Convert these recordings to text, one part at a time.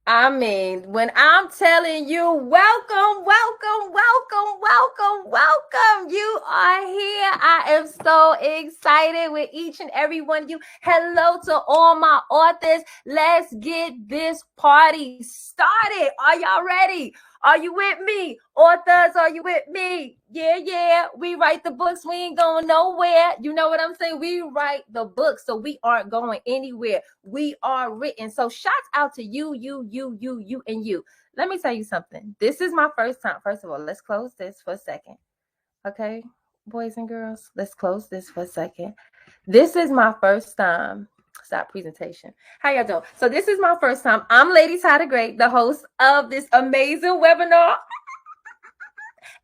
I mean, when I'm telling you, welcome, welcome, welcome, welcome, welcome. You are here. I am so excited with each and every one of you. Hello to all my authors. Let's get this party started. Are y'all ready? Are you with me? Authors, are you with me? Yeah, yeah. We write the books. We ain't going nowhere. You know what I'm saying? We write the books, so we aren't going anywhere. We are written. So shouts out to you, and you. Let me tell you something. This is my first time. First of all, let's close this for a second. Okay, boys and girls, let's close this for a second. This is my first time. Stop presentation. How y'all doing? So this is my first time. I'm Lady Ty the Great, the host of this amazing webinar.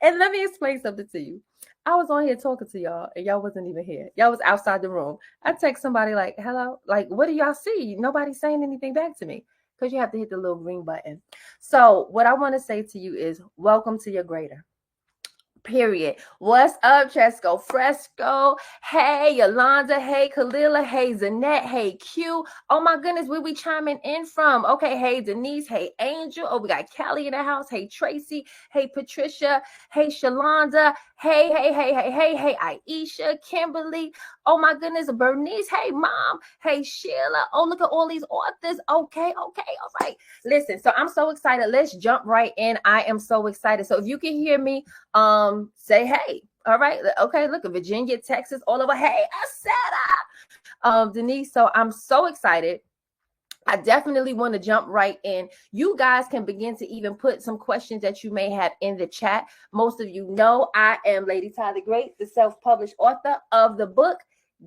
And let me explain something to you. I was on here talking to y'all, and y'all wasn't even here. Y'all was outside the room. I text somebody like, hello, like, what do y'all see? Nobody's saying anything back to me because you have to hit the little green button. So what I want to say to you is welcome to your greater. Period. What's up, Chesco Fresco? Hey, Yolanda. Hey, Kalila. Hey, Zanette. Hey, Q. Oh my goodness, where we chiming in from? Okay, hey, Denise. Hey, Angel. Oh, we got Kelly in the house. Hey, Tracy. Hey, Patricia. Hey, Shalonda. Hey, Aisha, Kimberly. Oh my goodness, Bernice. Hey, Mom. Hey, Sheila. Oh, look at all these authors. Okay, all right. Listen, so I'm so excited. Let's jump right in. I am so excited. So if you can hear me, say hey. All right. Okay, look at Virginia, Texas, all over. Hey, I said Denise. So I'm so excited. I definitely want to jump right in. You guys can begin to even put some questions that you may have in the chat. Most of you know I am Lady Ty the Great, the self-published author of the book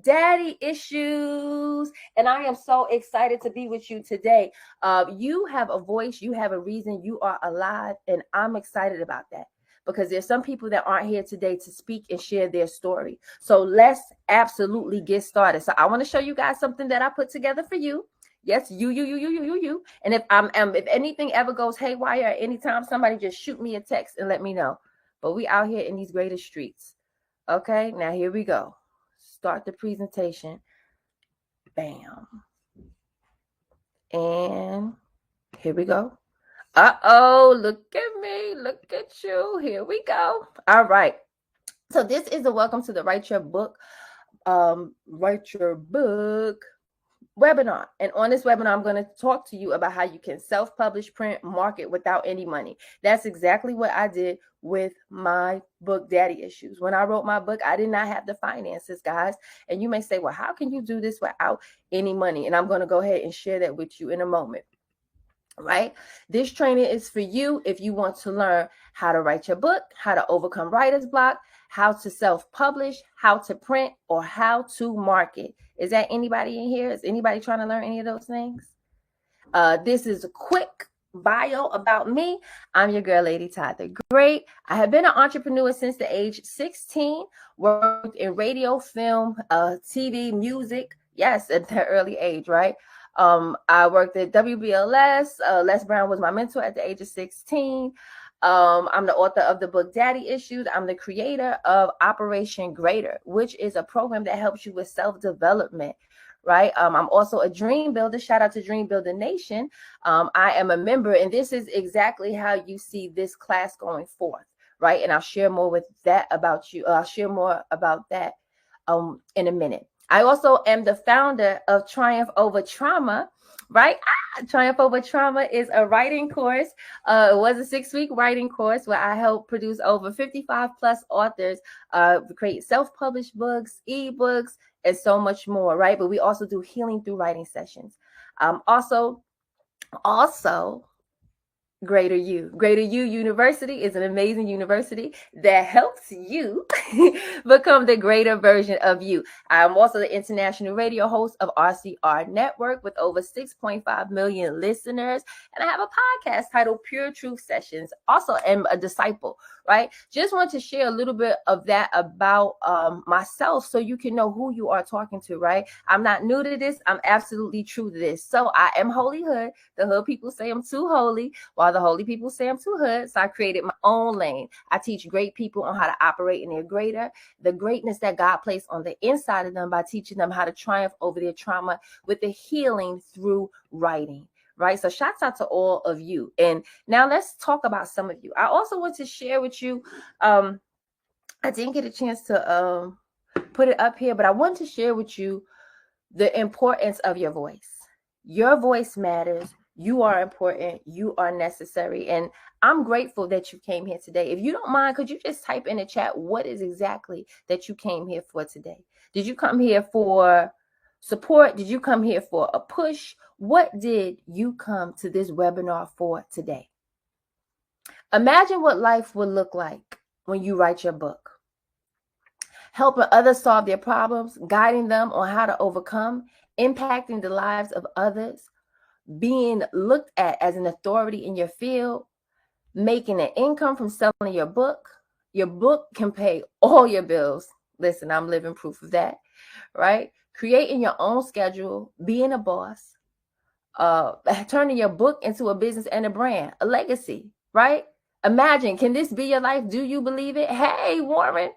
Daddy Issues, and I am so excited to be with you today. You have a voice, you have a reason, you are alive, and I'm excited about that because there's some people that aren't here today to speak and share their story. So let's absolutely get started. So I want to show you guys something that I put together for you. Yes, you. And if anything ever goes haywire at any time, somebody just shoot me a text and let me know. But we out here in these greater streets. Okay, now here we go. Start the presentation. Bam. And here we go. Uh-oh, look at me. Look at you. Here we go. All right. So this is a welcome to the Write Your Book webinar. And on this webinar, I'm going to talk to you about how you can self-publish, print, market without any money. That's exactly what I did with my book, Daddy Issues. When I wrote my book, I did not have the finances, guys. And you may say, well, how can you do this without any money? And I'm going to go ahead and share that with you in a moment. Right? This training is for you if you want to learn how to write your book, how to overcome writer's block, how to self-publish, how to print, or how to market. Is that anybody in here? Is anybody trying to learn any of those things? This is a quick bio about me. I'm your girl, Lady Ty the Great. I have been an entrepreneur since the age 16, worked in radio, film, TV, music. Yes, at the early age, right? I worked at WBLS. Les Brown was my mentor at the age of 16. I'm the author of the book Daddy Issues. I'm the creator of Operation Greater, which is a program that helps you with self-development. Right. I'm also a dream builder. Shout out to Dream Builder Nation. I am a member, and this is exactly how you see this class going forth. Right. And I'll share more with that about you. I'll share more about that in a minute. I also am the founder of Triumph Over Trauma, right? Triumph Over Trauma is a writing course. It was a 6-week writing course where I helped produce over 55 plus authors, create self-published books, ebooks, and so much more, right? But we also do healing through writing sessions. Also, Greater You. Greater You University is an amazing university that helps you become the greater version of you. I'm also the international radio host of RCR Network with over 6.5 million listeners. And I have a podcast titled Pure Truth Sessions. Also am a disciple, right? Just want to share a little bit of that about myself so you can know who you are talking to, right? I'm not new to this. I'm absolutely true to this. So I am Holy Hood. The hood people say I'm too holy, while the holy people say I'm too hood. So I created my own lane. I teach great people on how to operate in their greater, the greatness that God placed on the inside of them by teaching them how to triumph over their trauma with the healing through writing. right? So shouts out to all of you. And now let's talk about some of you. I also want to share with you, I didn't get a chance to put it up here, but I want to share with you the importance of your voice. Your voice matters. You are important. You are necessary. And I'm grateful that you came here today. If you don't mind, could you just type in the chat what is exactly that you came here for today? Did you come here for support? Did you come here for a push? What did you come to this webinar for today? Imagine what life would look like when you write your book. Helping others solve their problems, guiding them on how to overcome, impacting the lives of others, being looked at as an authority in your field, making an income from selling your book. Your book can pay all your bills. Listen, I'm living proof of that, right? Creating your own schedule, being a boss, turning your book into a business and a brand, a legacy, right? Imagine, can this be your life? Do you believe it? Hey, Warren.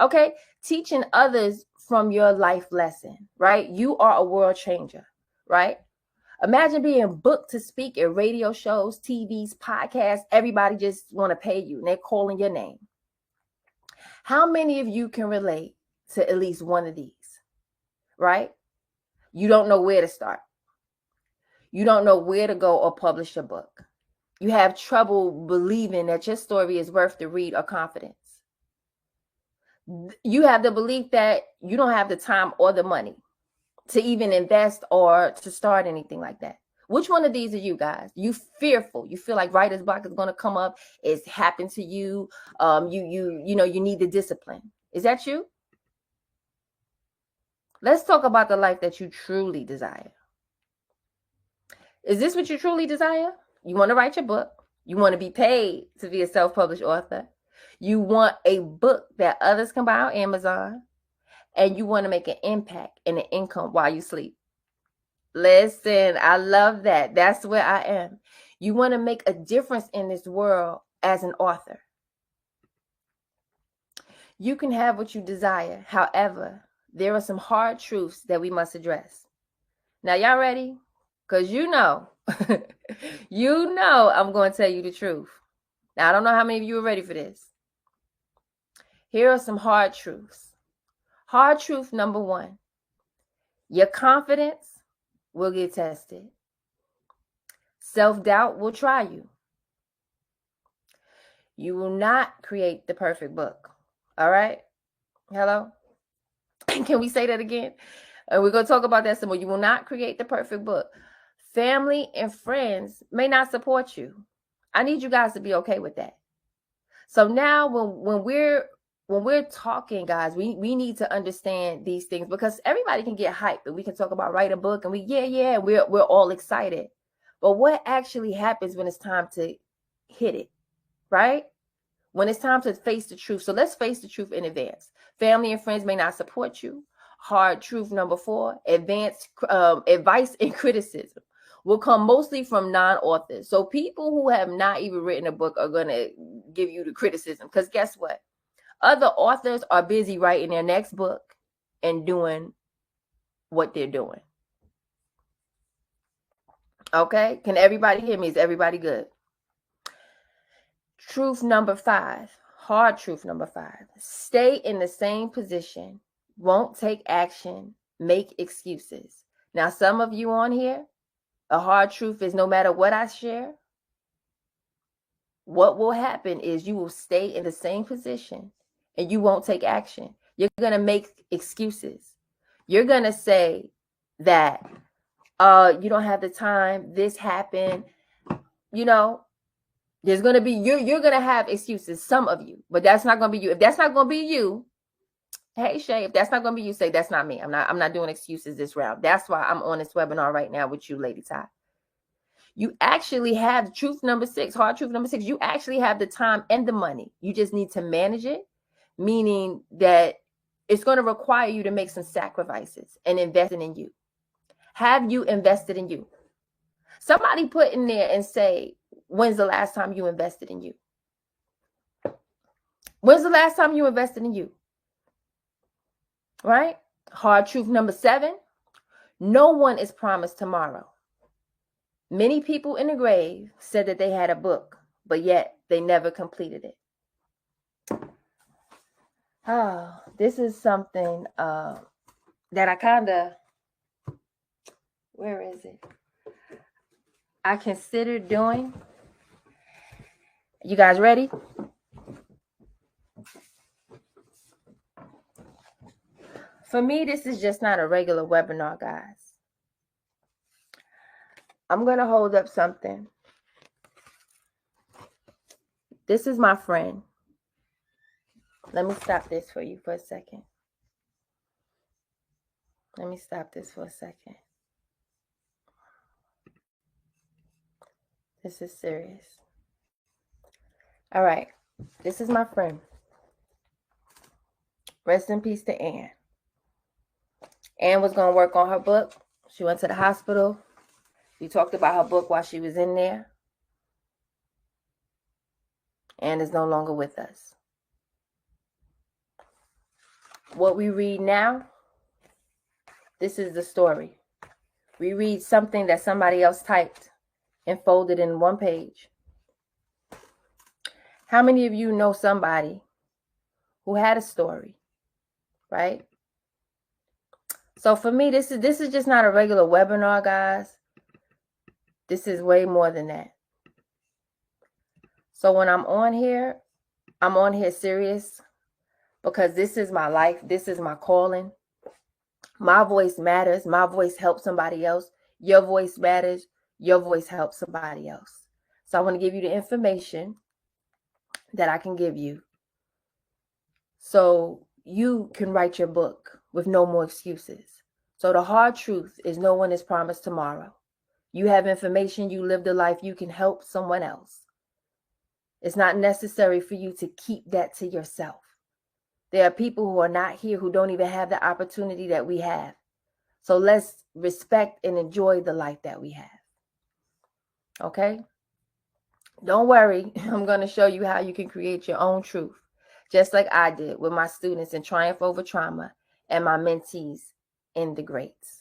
Okay, teaching others from your life lesson, right? You are a world changer, right? Imagine being booked to speak at radio shows, TVs, podcasts. Everybody just want to pay you and they're calling your name. How many of you can relate to at least one of these, right? You don't know where to start. You don't know where to go or publish a book. You have trouble believing that your story is worth the read or confidence. You have the belief that you don't have the time or the money to even invest or to start anything like that. Which one of these are you guys? You fearful. You feel like writer's block is going to come up. It's happened to you. You need the discipline. Is that you? Let's talk about the life that you truly desire. Is this what you truly desire? You want to write your book. You want to be paid to be a self-published author. You want a book that others can buy on Amazon. And you want to make an impact and an income while you sleep. Listen, I love that. That's where I am. You want to make a difference in this world as an author. You can have what you desire. However, there are some hard truths that we must address. Now, y'all ready? Because you know I'm going to tell you the truth. Now, I don't know how many of you are ready for this. Here are some hard truths. Hard truth number one, your confidence will get tested. Self-doubt will try you. You will not create the perfect book. All right? Hello? Can we say that again? We're going to talk about that some more. You will not create the perfect book. Family and friends may not support you. I need you guys to be okay with that. So now when we're talking, guys, we need to understand these things, because everybody can get hyped and we can talk about write a book and we're all excited. But what actually happens when it's time to hit it, right? When it's time to face the truth. So let's face the truth in advance. Family and friends may not support you. Hard truth number 4, advanced advice and criticism will come mostly from non-authors. So people who have not even written a book are going to give you the criticism, because guess what? Other authors are busy writing their next book and doing what they're doing. Okay? Can everybody hear me? Is everybody good? Truth number 5, hard truth number 5. Stay in the same position, won't take action, make excuses. Now, some of you on here, a hard truth is no matter what I share, what will happen is you will stay in the same position and you won't take action. You're going to make excuses. You're going to say that you don't have the time, this happened, there's going to be, you're going to have excuses, some of you, but that's not going to be you. If that's not going to be you, hey Shay, if that's not going to be you, say that's not me. I'm not doing excuses this round. That's why I'm on this webinar right now with you, Lady Ty. You actually have truth number 6, hard truth number 6. You actually have the time and the money. You just need to manage it, meaning that it's going to require you to make some sacrifices and investing in you. Have you invested in you? Somebody put in there and say, when's the last time you invested in you? When's the last time you invested in you? Right? Hard truth number 7. No one is promised tomorrow. Many people in the grave said that they had a book, but yet they never completed it. Oh, this is something that I kind of, where is it? I considered doing. You guys ready? For me, this is just not a regular webinar, guys. I'm going to hold up something. This is my friend. Let me stop this for you for a second. Let me stop this for a second. This is serious. All right. This is my friend. Rest in peace to Ann. Ann was going to work on her book. She went to the hospital. We talked about her book while she was in there. Ann is no longer with us. What we read now, this is the story. We read something that somebody else typed and folded in one page. How many of you know somebody who had a story, right? So for me, this is just not a regular webinar, guys. This is way more than that. So when I'm on here serious because this is my life. This is my calling. My voice matters. My voice helps somebody else. Your voice matters. Your voice helps somebody else. So I want to give you the information that I can give you so you can write your book with no more excuses. So the hard truth is no one is promised tomorrow. You have information, you lived a life, you can help someone else. It's not necessary for you to keep that to yourself. There are people who are not here who don't even have the opportunity that we have. So let's respect and enjoy the life that we have. Okay? Don't worry. I'm going to show you how you can create your own truth, just like I did with my students in Triumph Over Trauma and my mentees in The Greats.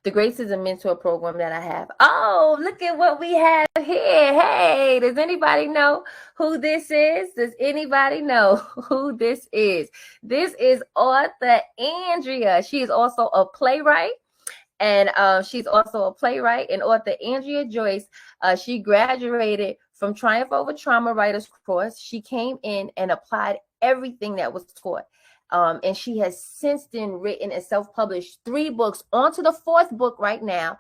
The Greats is a mentor program that I have. Oh, look at what we have here. Hey, does anybody know who this is? Does anybody know who this is? This is author Andrea. She is also a playwright. And she's also a playwright and author Andrea Joyce. She graduated from Triumph Over Trauma Writers Course. She came in and applied everything that was taught. And she has since then written and self-published 3 books, onto the 4th book right now,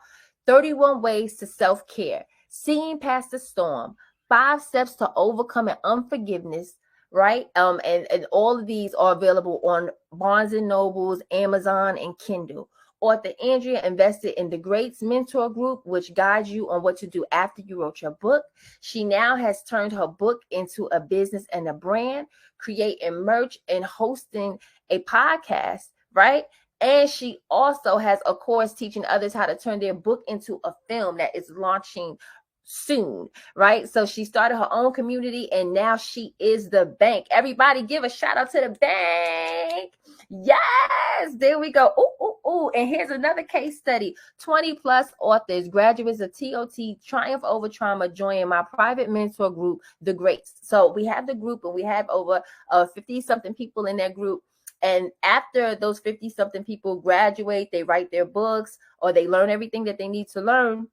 31 Ways to Self-Care, Seeing Past the Storm, 5 Steps to Overcoming Unforgiveness, right? And all of these are available on Barnes & Nobles, Amazon, and Kindle. Author Andrea invested in the Greats Mentor Group, which guides you on what to do after you wrote your book. She now has turned her book into a business and a brand, creating merch and hosting a podcast, right? And she also has a course teaching others how to turn their book into a film that is launching soon, right? So she started her own community and now she is the bank. Everybody give a shout out to the bank. Yes, there we go. Ooh. And here's another case study. 20 plus authors, graduates of TOT, Triumph Over Trauma, join my private mentor group, The Greats. So we have the group and we have over 50 something people in that group. And after those 50 something people graduate, they write their books or they learn everything that they need to learn.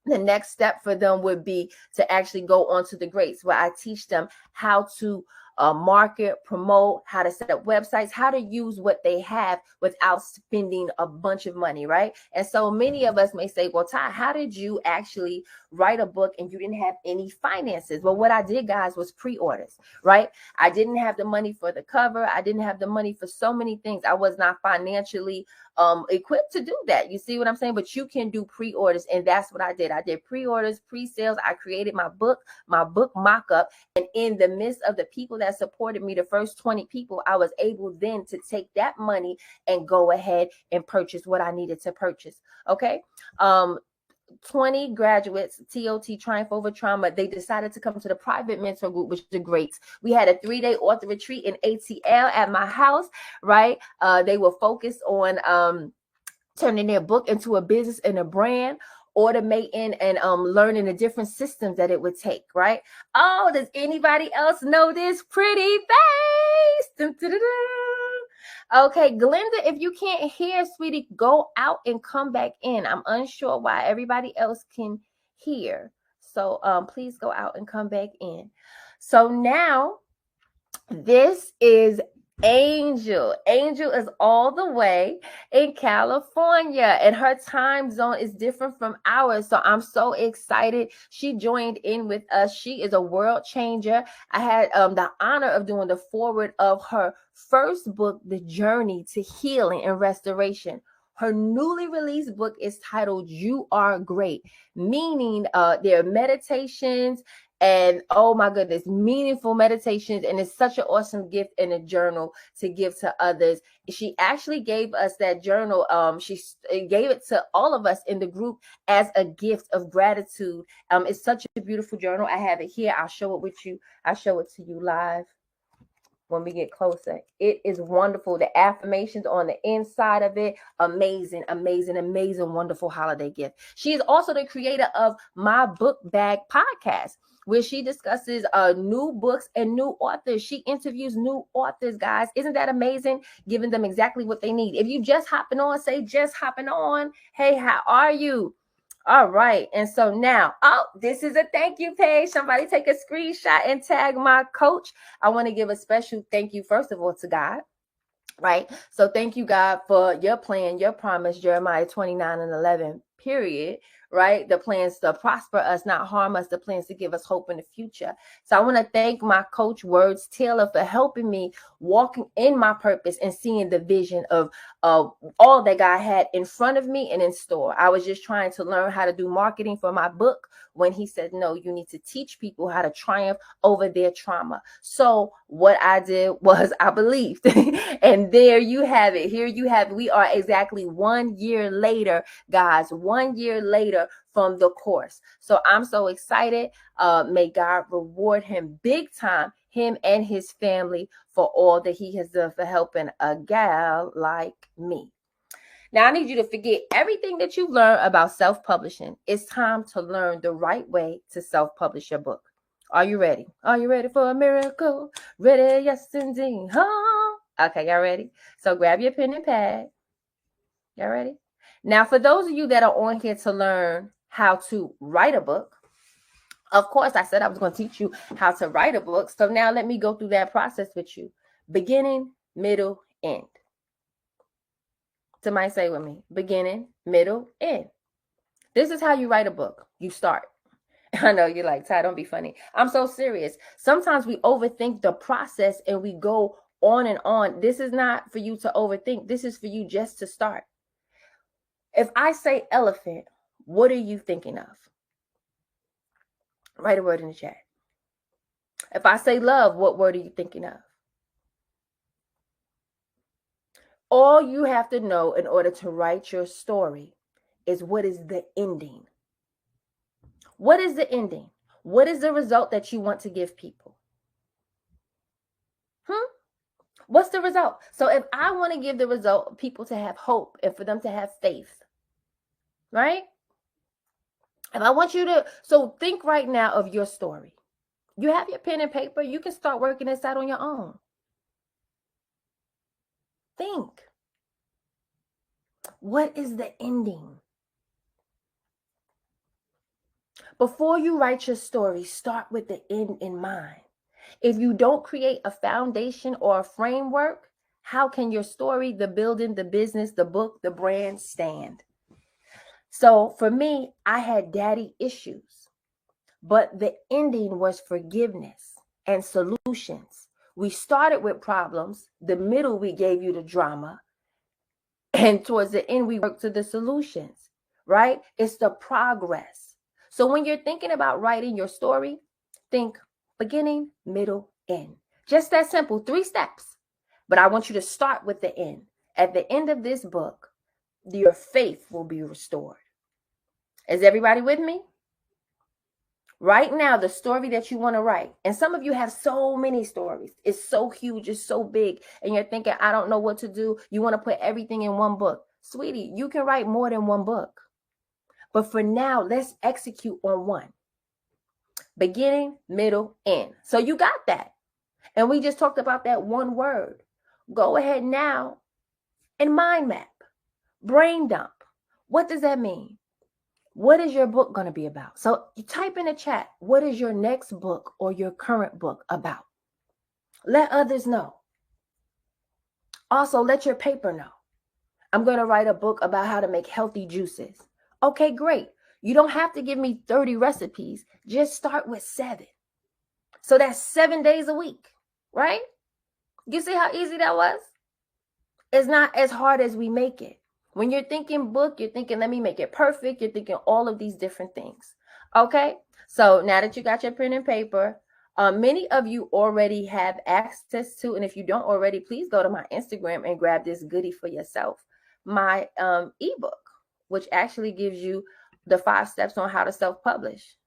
The next step for them would be to actually go on to The Greats, where I teach them how to market, promote, how to set up websites, how to use what they have without spending a bunch of money, right? And so many of us may say, well, Ty, how did you actually write a book and you didn't have any finances? Well, what I did, guys, was pre-orders, right? I didn't have the money for the cover. I didn't have the money for so many things. I was not financially equipped to do that. You see what I'm saying? But you can do pre-orders, and that's what I did. I did pre-orders, pre-sales. I created my book mock-up, and in the midst of the people that supported me, the first 20 people, I was able then to take that money and go ahead and purchase what I needed to purchase. Okay. 20 graduates, TOT, Triumph Over Trauma, they decided to come to the private mentor group, which is The Greats. We had a 3-day author retreat in ATL at my house, right? They were focused on turning their book into a business and a brand. automating and learning the different systems that it would take, right? Oh, does anybody else know this pretty face? Dun, dun, dun, dun. Okay, Glenda, if you can't hear, sweetie, go out and come back in. I'm unsure why everybody else can hear. So please go out and come back in. So now this is Angel. Angel is all the way in California, and her time zone is different from ours. So I'm so excited. She joined in with us. She is a world changer. I had the honor of doing the foreword of her first book, The Journey to Healing and Restoration. Her newly released book is titled You Are Great, meaning there are meditations and oh my goodness, meaningful meditations. And it's such an awesome gift in a journal to give to others. She actually gave us that journal. She gave it to all of us in the group as a gift of gratitude. It's such a beautiful journal. I have it here. I'll show it with you. I'll show it to you live when we get closer. It is wonderful. The affirmations on the inside of it, amazing, amazing, amazing, wonderful holiday gift. She is also the creator of My Book Bag podcast, where she discusses new books and new authors. She interviews new authors, guys. Isn't that amazing? Giving them exactly what they need. If you just hopping on, say just hopping on. Hey, how are you? All right. And so now, this is a thank you page. Somebody take a screenshot and tag my coach. I want to give a special thank you, first of all, to God. Right. So thank you, God, for your plan, your promise, Jeremiah 29:11, period. Right. The plans to prosper us, not harm us, the plans to give us hope in the future. So I want to thank my coach, Words Taylor, for helping me walking in my purpose and seeing the vision of all that God had in front of me and in store. I was just trying to learn how to do marketing for my book when he said, no, you need to teach people how to triumph over their trauma. So what I did was I believed. And there you have it. Here you have it. We are exactly 1 year later, guys, 1 year later from the course. So I'm so excited. May God reward him big time, him and his family, for all that he has done for helping a gal like me. Now, I need you to forget everything that you've learned about self-publishing. It's time to learn the right way to self-publish your book. Are you ready? Are you ready for a miracle? Ready? Yes, indeed. Huh? Okay, y'all ready? So grab your pen and pad. Y'all ready? Now, for those of you that are on here to learn how to write a book, of course, I said I was going to teach you how to write a book. So now let me go through that process with you. Beginning, middle, end. Somebody say with me, beginning, middle, end. This is how you write a book. You start. I know you're like, Ty, don't be funny. I'm so serious. Sometimes we overthink the process and we go on and on. This is not for you to overthink. This is for you just to start. If I say elephant, what are you thinking of? Write a word in the chat. If I say love, what word are you thinking of? All you have to know in order to write your story is what is the ending. What is the ending? What is the result that you want to give people? What's the result? So if I want to give the result, people to have hope and for them to have faith, right? If I want you to, so think right now of your story. You have your pen and paper. You can start working this out on your own. Think. What is the ending? Before you write your story, start with the end in mind. If you don't create a foundation or a framework, how can your story, the building, the business, the book, the brand stand? So for me, I had daddy issues, but the ending was forgiveness and solutions. We started with problems. The middle, we gave you the drama. And towards the end, we worked to the solutions, right? It's the progress. So when you're thinking about writing your story, think beginning, middle, end. Just that simple, 3 steps. But I want you to start with the end. At the end of this book, your faith will be restored. Is everybody with me? Right now, the story that you want to write, and some of you have so many stories. It's so huge, it's so big, and you're thinking, I don't know what to do. You want to put everything in one book. Sweetie, you can write more than one book. But for now, let's execute on one. Beginning, middle, end. So you got that. And we just talked about that one word. Go ahead now and mind map, brain dump. What does that mean? What is your book going to be about? So you type in the chat, what is your next book or your current book about? Let others know. Also, let your paper know. I'm going to write a book about how to make healthy juices. Okay, great. You don't have to give me 30 recipes. Just start with 7. So that's 7 days a week, right? You see how easy that was? It's not as hard as we make it. When you're thinking book, you're thinking, let me make it perfect. You're thinking all of these different things. Okay. So now that you got your pen and paper, many of you already have access to, and if you don't already, please go to my Instagram and grab this goodie for yourself. My ebook, which actually gives you the 5 steps on how to self-publish.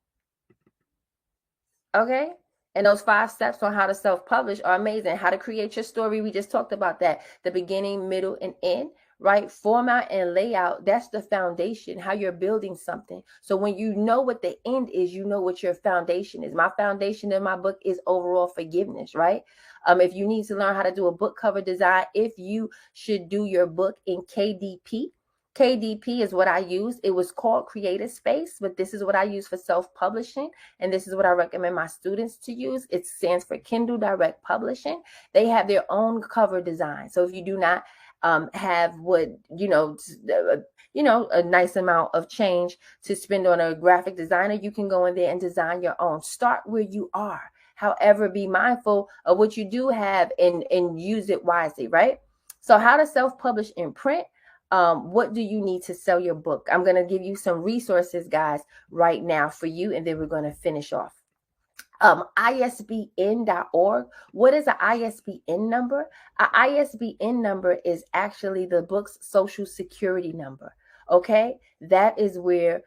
Okay. And those 5 steps on how to self-publish are amazing. How to create your story. We just talked about that. The beginning, middle, and end, right? Format and layout. That's the foundation, how you're building something. So when you know what the end is, you know what your foundation is. My foundation in my book is overall forgiveness, right? If you need to learn how to do a book cover design, if you should do your book in KDP, KDP is what I use. It was called Creative Space, but this is what I use for self-publishing. And this is what I recommend my students to use. It stands for Kindle Direct Publishing. They have their own cover design. So if you do not have what, a nice amount of change to spend on a graphic designer, you can go in there and design your own. Start where you are. However, be mindful of what you do have and use it wisely, right? So how to self-publish in print. What do you need to sell your book? I'm going to give you some resources, guys, right now for you, and then we're going to finish off. ISBN.org. What is an ISBN number? An ISBN number is actually the book's social security number. Okay, that is where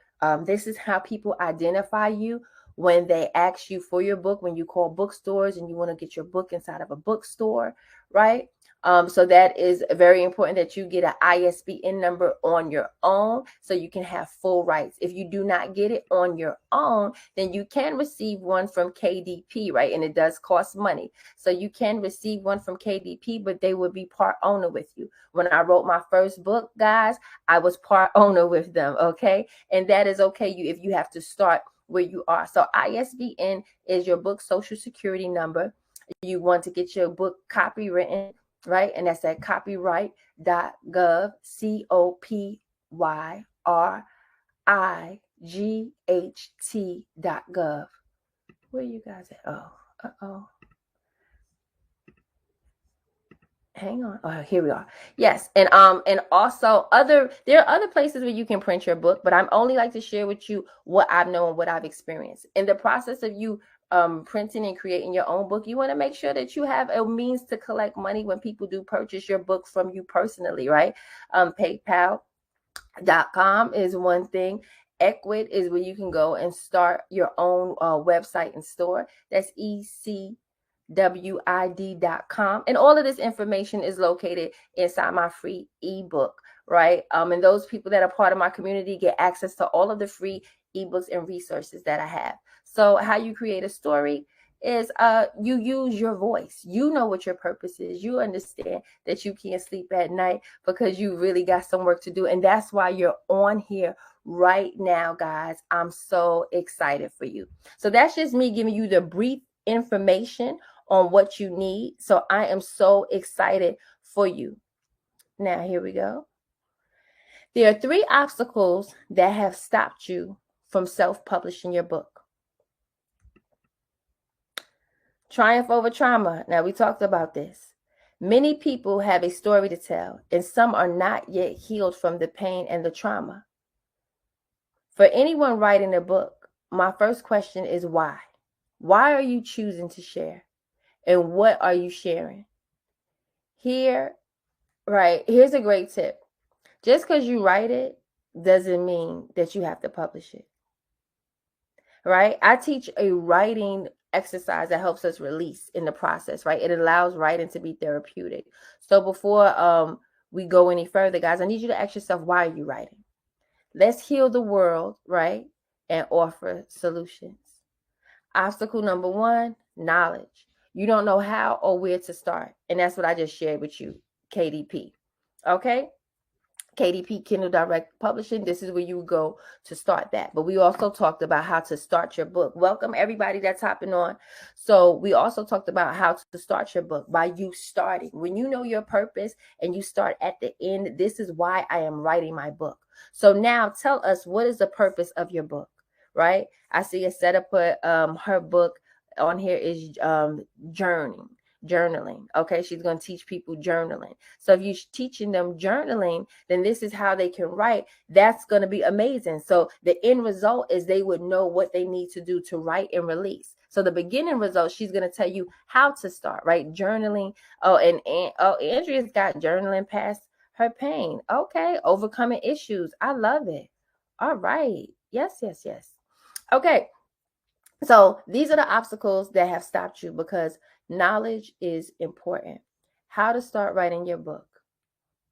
this is how people identify you when they ask you for your book, when you call bookstores and you want to get your book inside of a bookstore, right? So that is very important that you get an ISBN number on your own so you can have full rights. If you do not get it on your own, then you can receive one from KDP, right? And it does cost money. So you can receive one from KDP, but they will be part owner with you. When I wrote my first book, guys, I was part owner with them, okay? And that is okay if you have to start where you are. So ISBN is your book social security number. You want to get your book copywritten, right? And that's at copyright.gov, COPYRIGHT.gov. Where you guys at? Oh, hang on. Oh, here we are. Yes. And also there are other places where you can print your book, but I'm only like to share with you what I've known, what I've experienced. In the process of you printing and creating your own book, you want to make sure that you have a means to collect money when people do purchase your book from you personally, right? PayPal.com is one thing. Ecwid is where you can go and start your own website and store. That's ECWID.com. And all of this information is located inside my free ebook, right? And those people that are part of my community get access to all of the free ebooks and resources that I have. So how you create a story is you use your voice. You know what your purpose is. You understand that you can't sleep at night because you really got some work to do. And that's why you're on here right now, guys. I'm so excited for you. So that's just me giving you the brief information on what you need. So I am so excited for you. Now, here we go. There are 3 obstacles that have stopped you from self-publishing your book. Triumph over trauma. Now, we talked about this. Many people have a story to tell, and some are not yet healed from the pain and the trauma. For anyone writing a book, my first question is why? Why are you choosing to share? And what are you sharing? Here's a great tip. Just because you write it doesn't mean that you have to publish it. Right? I teach a writing exercise that helps us release in the process, right? It allows writing to be therapeutic. So before we go any further, guys, I need you to ask yourself, why are you writing? Let's heal the world, right? And offer solutions. Obstacle number one, knowledge. You don't know how or where to start. And that's what I just shared with you, KDP. Okay? KDP, Kindle Direct Publishing. This is where you go to start that. But we also talked about how to start your book. Welcome everybody that's hopping on. So we also talked about how to start your book by you starting. When you know your purpose and you start at the end, this is why I am writing my book. So now tell us, what is the purpose of your book, right? I see a setup put her book on here is journaling. Okay, she's going to teach people journaling. So if you're teaching them journaling, then this is how they can write. That's going to be amazing. So the end result is they would know what they need to do to write and release. So the beginning result, she's going to tell you how to start, right? Journaling. Oh, and Andrea's got journaling past her pain. Okay, overcoming issues. I love it. All right. Yes. Okay. So these are the obstacles that have stopped you, because knowledge is important. How to start writing your book,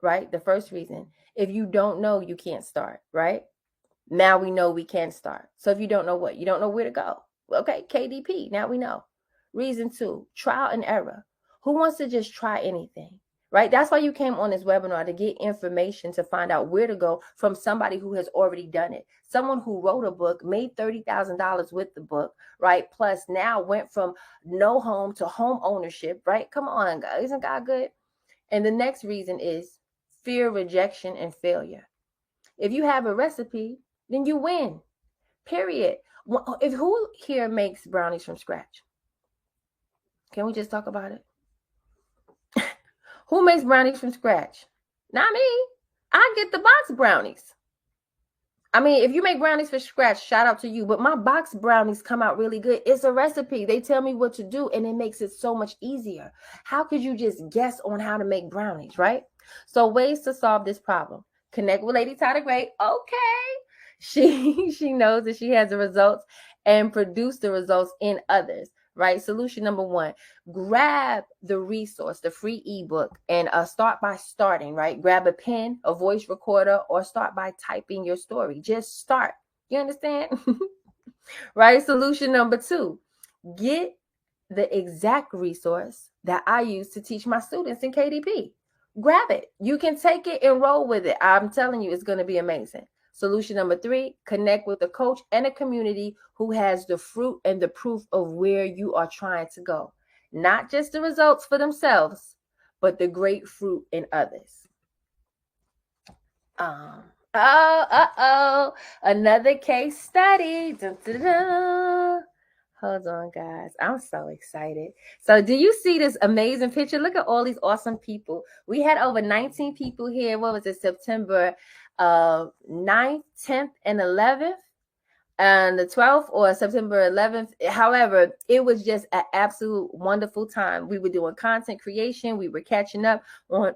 right? The first reason, if you don't know, you can't start, right? Now we know we can start. So if you don't know what, you don't know where to go. Okay, KDP, now we know. Reason two, trial and error. Who wants to just try anything? Right? That's why you came on this webinar, to get information, to find out where to go from somebody who has already done it. Someone who wrote a book, made $30,000 with the book, right? Plus now went from no home to home ownership, right? Come on, God. Isn't God good? And the next reason is fear, rejection, and failure. If you have a recipe, then you win. Period. If who here makes brownies from scratch? Can we just talk about it? Who makes brownies from scratch? Not me. I get the box brownies. I mean, if you make brownies from scratch, shout out to you. But my box brownies come out really good. It's a recipe. They tell me what to do, and it makes it so much easier. How could you just guess on how to make brownies, right? So ways to solve this problem. Connect with Lady Tyler Gray. Okay. She knows that she has the results, and produce the results in others, right? Solution number one, grab the resource, the free ebook, and start by starting, right? Grab a pen, a voice recorder, or start by typing your story. Just start. You understand? Right? Solution number two, get the exact resource that I use to teach my students in KDP. Grab it. You can take it and roll with it. I'm telling you, it's going to be amazing. Solution number three, connect with a coach and a community who has the fruit and the proof of where you are trying to go. Not just the results for themselves, but the great fruit in others. Another case study. Dun, dun, dun. Hold on, guys. I'm so excited. So do you see this amazing picture? Look at all these awesome people. We had over 19 people here. What was it? September 9th, 10th, and 11th. And the 12th or September 11th. However, it was just an absolute wonderful time. We were doing content creation. We were catching up on,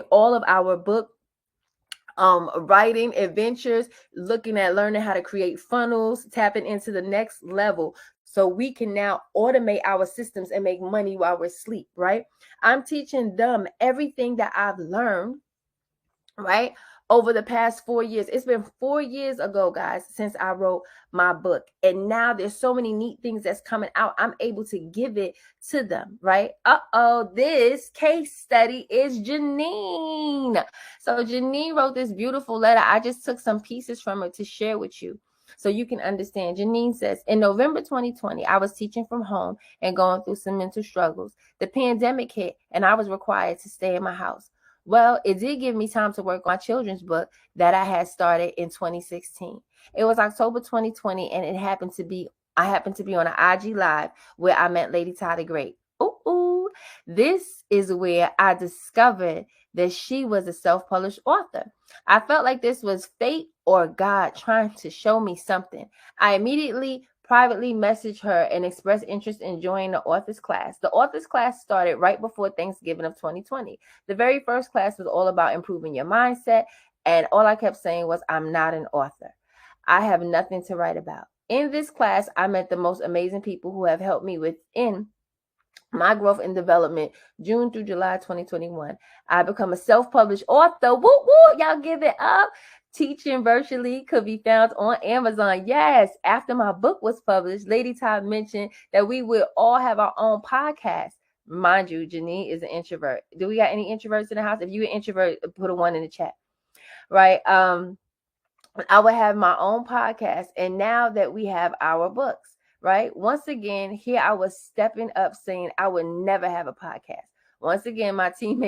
all of our book writing adventures, looking at learning how to create funnels, tapping into the next level, so we can now automate our systems and make money while we're asleep, right? I'm teaching them everything that I've learned, right, over the past 4 years. It's been 4 years ago, guys, since I wrote my book. And now there's so many neat things that's coming out. I'm able to give it to them, right? This case study is Janine. So Janine wrote this beautiful letter. I just took some pieces from it to share with you, so you can understand. Janine says, in November 2020, I was teaching from home and going through some mental struggles. The pandemic hit, and I was required to stay in my house. Well, it did give me time to work on my children's book that I had started in 2016. It was October 2020, and I happened to be on an IG Live where I met Lady Tyler Gray. Ooh. This is where I discovered that she was a self-published author. I felt like this was fate or God trying to show me something. I immediately privately messaged her and expressed interest in joining the author's class. The author's class started right before Thanksgiving of 2020. The very first class was all about improving your mindset, and all I kept saying was, I'm not an author. I have nothing to write about. In this class, I met the most amazing people who have helped me within my growth and development. June through July 2021, I become a self-published author. Woo woo, y'all give it up. Teaching Virtually could be found on Amazon. Yes, after my book was published, Lady Todd mentioned that we would all have our own podcast. Mind you, Janine is an introvert. Do we got any introverts in the house? If you're an introvert, put a 1 in the chat. Right. I would have my own podcast. And now that we have our books, right? Once again, here I was stepping up saying I would never have a podcast. Once again, my team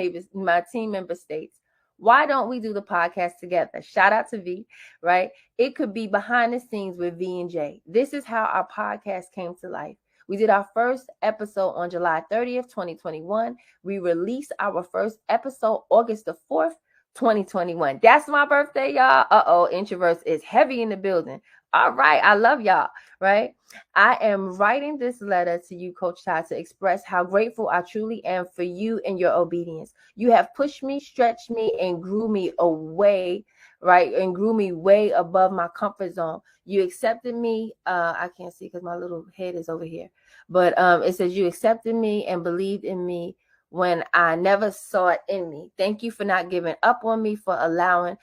member states, why don't we do the podcast together? Shout out to V, right? It could be behind the scenes with V and J. This is how our podcast came to life. We did our first episode on July 30th, 2021. We released our first episode August the 4th, 2021. That's my birthday, y'all. Introverts is heavy in the building. All right. I love y'all, right? I am writing this letter to you, Coach Todd, to express how grateful I truly am for you and your obedience. You have pushed me, stretched me, and grew me away, right? And grew me way above my comfort zone. You accepted me. I can't see because my little head is over here. But it says you accepted me and believed in me when I never saw it in me. Thank you for not giving up on me, for allowing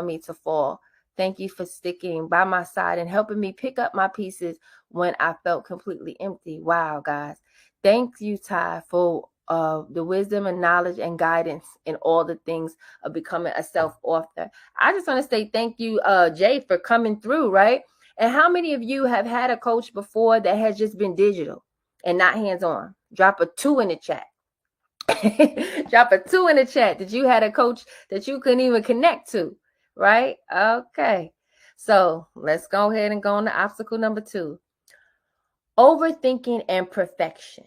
me to fall. Thank you for sticking by my side and helping me pick up my pieces when I felt completely empty. Wow, guys. Thank you, Ty, for the wisdom and knowledge and guidance in all the things of becoming a self-author. I just want to say thank you, Jay, for coming through, right? And how many of you have had a coach before that has just been digital and not hands-on? Drop a 2 in the chat. Drop a 2 in the chat that you had a coach that you couldn't even connect to, right? Okay. So let's go ahead and go on to obstacle number 2. Overthinking and perfection.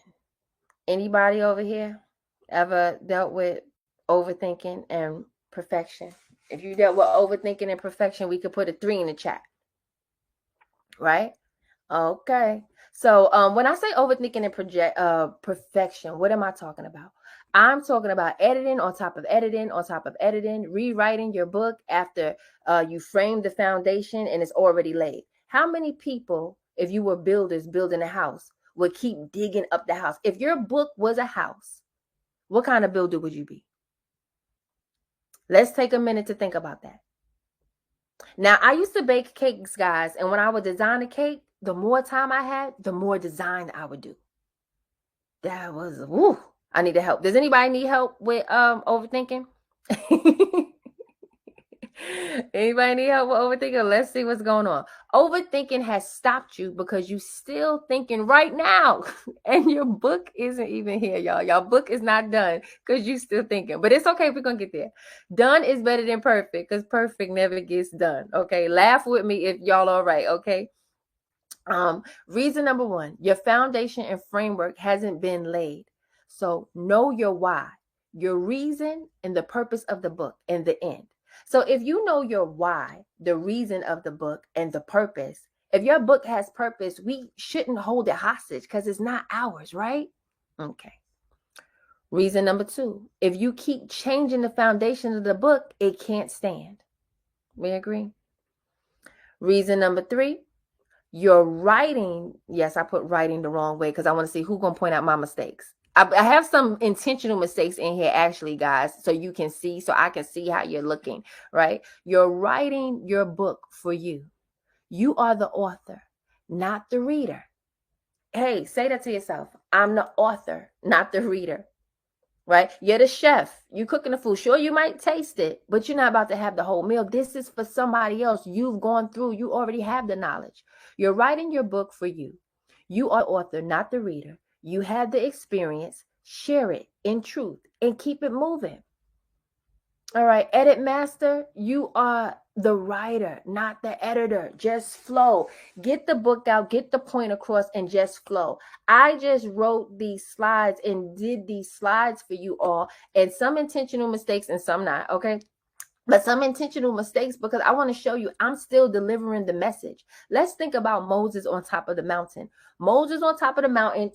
Anybody over here ever dealt with overthinking and perfection? If you dealt with overthinking and perfection, we could put a 3 in the chat, right? Okay. So when I say overthinking and perfection, what am I talking about? I'm talking about editing on top of editing on top of editing, rewriting your book after you framed the foundation and it's already laid. How many people, if you were builders building a house, would keep digging up the house? If your book was a house, what kind of builder would you be? Let's take a minute to think about that. Now, I used to bake cakes, guys, and when I would design a cake, the more time I had, the more design I would do. That was, woo, I needed help. Does anybody need help with overthinking? Anybody need help with overthinking? Let's see what's going on. Overthinking has stopped you because you still thinking right now. And your book isn't even here, y'all. Your book is not done because you still thinking. But it's okay. We're going to get there. Done is better than perfect because perfect never gets done. Okay. Laugh with me if y'all all right. Okay. Reason number 1, your foundation and framework hasn't been laid. So know your why, your reason, and the purpose of the book and the end. So if you know your why, the reason of the book and the purpose, if your book has purpose, we shouldn't hold it hostage because it's not ours, right? Okay. Reason number 2, if you keep changing the foundation of the book, it can't stand. We agree? Reason number 3, your writing, yes, I put writing the wrong way because I want to see who's going to point out my mistakes. I have some intentional mistakes in here, actually, guys, so you can see, so I can see how you're looking, right? You're writing your book for you. You are the author, not the reader. Hey, say that to yourself. I'm the author, not the reader, right? You're the chef. You cooking the food. Sure, you might taste it, but you're not about to have the whole meal. This is for somebody else. You've gone through. You already have the knowledge. You're writing your book for you. You are the author, not the reader. You have the experience. Share it in truth and keep it moving. All right, edit master, you are the writer, not the editor. Just flow. Get the book out, get the point across, and just flow. I just wrote these slides and did these slides for you all, and some intentional mistakes and some not, okay? But some intentional mistakes because I want to show you I'm still delivering the message. Let's think about Moses on top of the mountain. Moses on top of the mountain,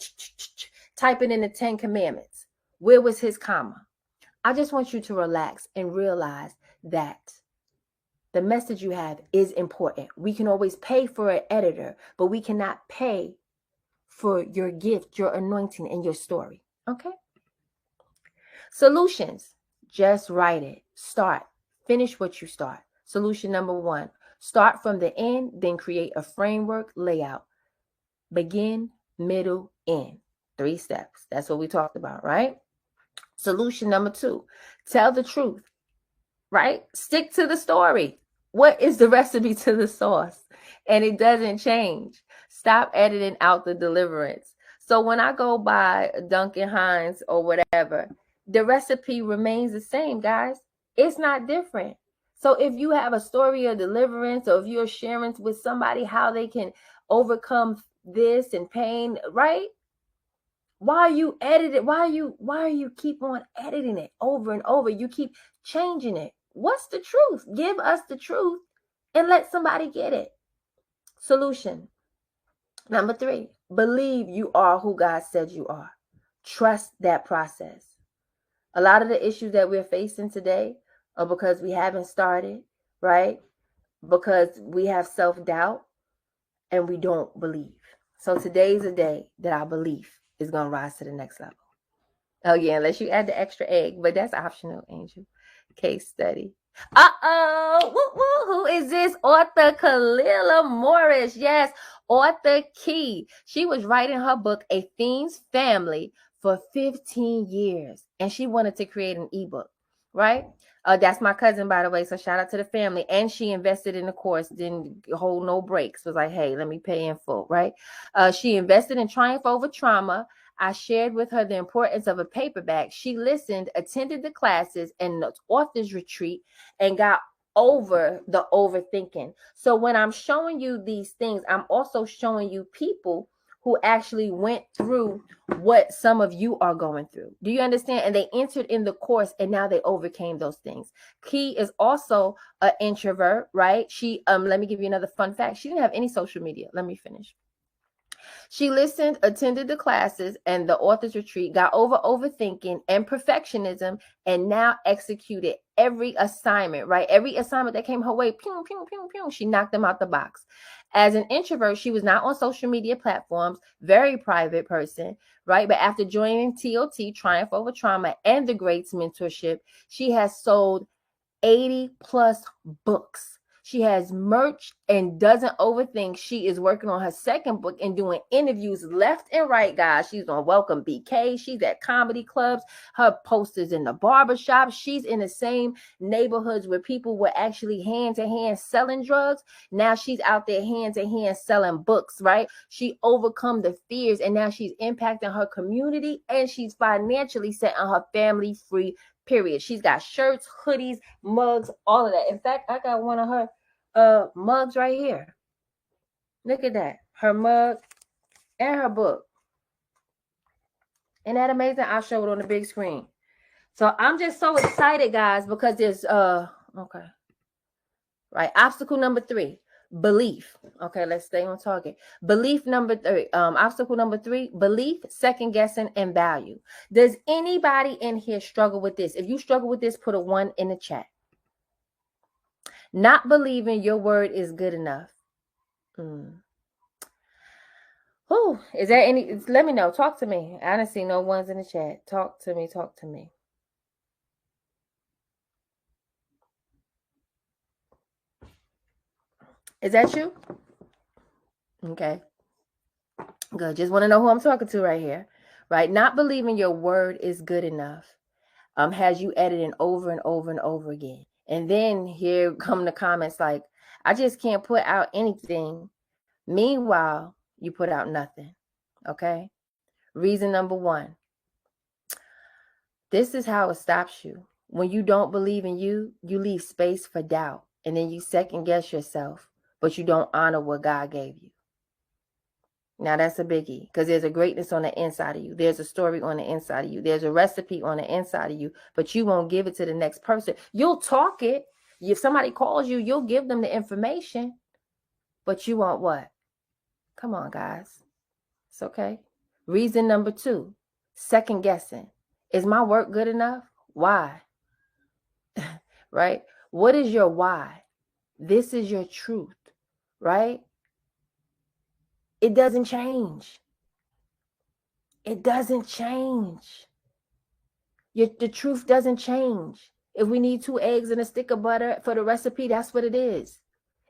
typing in the 10 commandments. Where was his comma? I just want you to relax and realize that the message you have is important. We can always pay for an editor, but we cannot pay for your gift, your anointing, and your story. Okay? Solutions. Just write it. Start. Finish what you start. Solution number 1, start from the end, then create a framework layout. Begin, middle, end. 3 steps. That's what we talked about, right? Solution number 2, tell the truth, right? Stick to the story. What is the recipe to the sauce? And it doesn't change. Stop editing out the deliverance. So when I go buy Duncan Hines or whatever, the recipe remains the same, guys. It's not different. So if you have a story of deliverance, or if you're sharing with somebody how they can overcome this and pain, right? Why are you editing? Why are you keep on editing it over and over? You keep changing it. What's the truth? Give us the truth and let somebody get it. Solution number 3, believe you are who God said you are. Trust that process. A lot of the issues that we're facing today are because we haven't started, right? Because we have self-doubt and we don't believe. So today's a day that our belief is going to rise to the next level. Oh, yeah, unless you add the extra egg, but that's optional, Angel. Case study. Who is this? Author Kalila Morris. Yes, author Key. She was writing her book, A Fiend's Family, for 15 years, and she wanted to create an ebook, right? That's my cousin, by the way, so shout out to the family. And she invested in the course, didn't hold no breaks. Was like, hey, let me pay in full, right? She invested in Triumph Over Trauma. I shared with her the importance of a paperback. She listened, attended the classes and the author's retreat, and got over the overthinking. So when I'm showing you these things, I'm also showing you people who actually went through what some of you are going through. Do you understand? And they entered in the course and now they overcame those things. Key is also an introvert, right? She, let me give you another fun fact. She didn't have any social media. Let me finish. She listened, attended the classes and the author's retreat, got over overthinking and perfectionism, and now executed every assignment, right? Every assignment that came her way, pew, pew, pew, pew, she knocked them out the box. As an introvert, she was not on social media platforms, very private person, right? But after joining TOT, Triumph Over Trauma, and the Greats Mentorship, she has sold 80 plus books. She has merch and doesn't overthink. She is working on her second book and doing interviews left and right, guys. She's on Welcome BK. She's at comedy clubs. Her posters in the barbershop. She's in the same neighborhoods where people were actually hand to hand selling drugs. Now she's out there hand to hand selling books, right? She overcome the fears and now she's impacting her community and she's financially setting her family free. Period. She's got shirts, hoodies, mugs, all of that. In fact, I got one of her mugs right here. Look at that. Her mug and her book. Isn't that amazing? I'll show it on the big screen. So I'm just so excited, guys, because there's okay. Right. Obstacle number 3. Belief. Okay, let's stay on target. Belief number 3. Obstacle number 3, belief, second guessing, and value. Does anybody in here struggle with this? If you struggle with this, put a 1 in the chat. Not believing your word is good enough. Oh, is there any? Let me know. Talk to me. I didn't see no ones in the chat. Talk to me. Talk to me. Is that you? Okay. Good. Just want to know who I'm talking to right here. Right. Not believing your word is good enough. Has you editing over and over and over again. And then here come the comments like, I just can't put out anything. Meanwhile, you put out nothing. Okay. Reason number 1. This is how it stops you. When you don't believe in you, you leave space for doubt. And then you second guess yourself, but you don't honor what God gave you. Now that's a biggie because there's a greatness on the inside of you. There's a story on the inside of you. There's a recipe on the inside of you, but you won't give it to the next person. You'll talk it. If somebody calls you, you'll give them the information, but you won't what? Come on, guys. It's okay. Reason number 2, second guessing. Is my work good enough? Why? Right? What is your why? This is your truth, right? It doesn't change. It doesn't change. The truth doesn't change. If we need 2 eggs and a stick of butter for the recipe, that's what it is.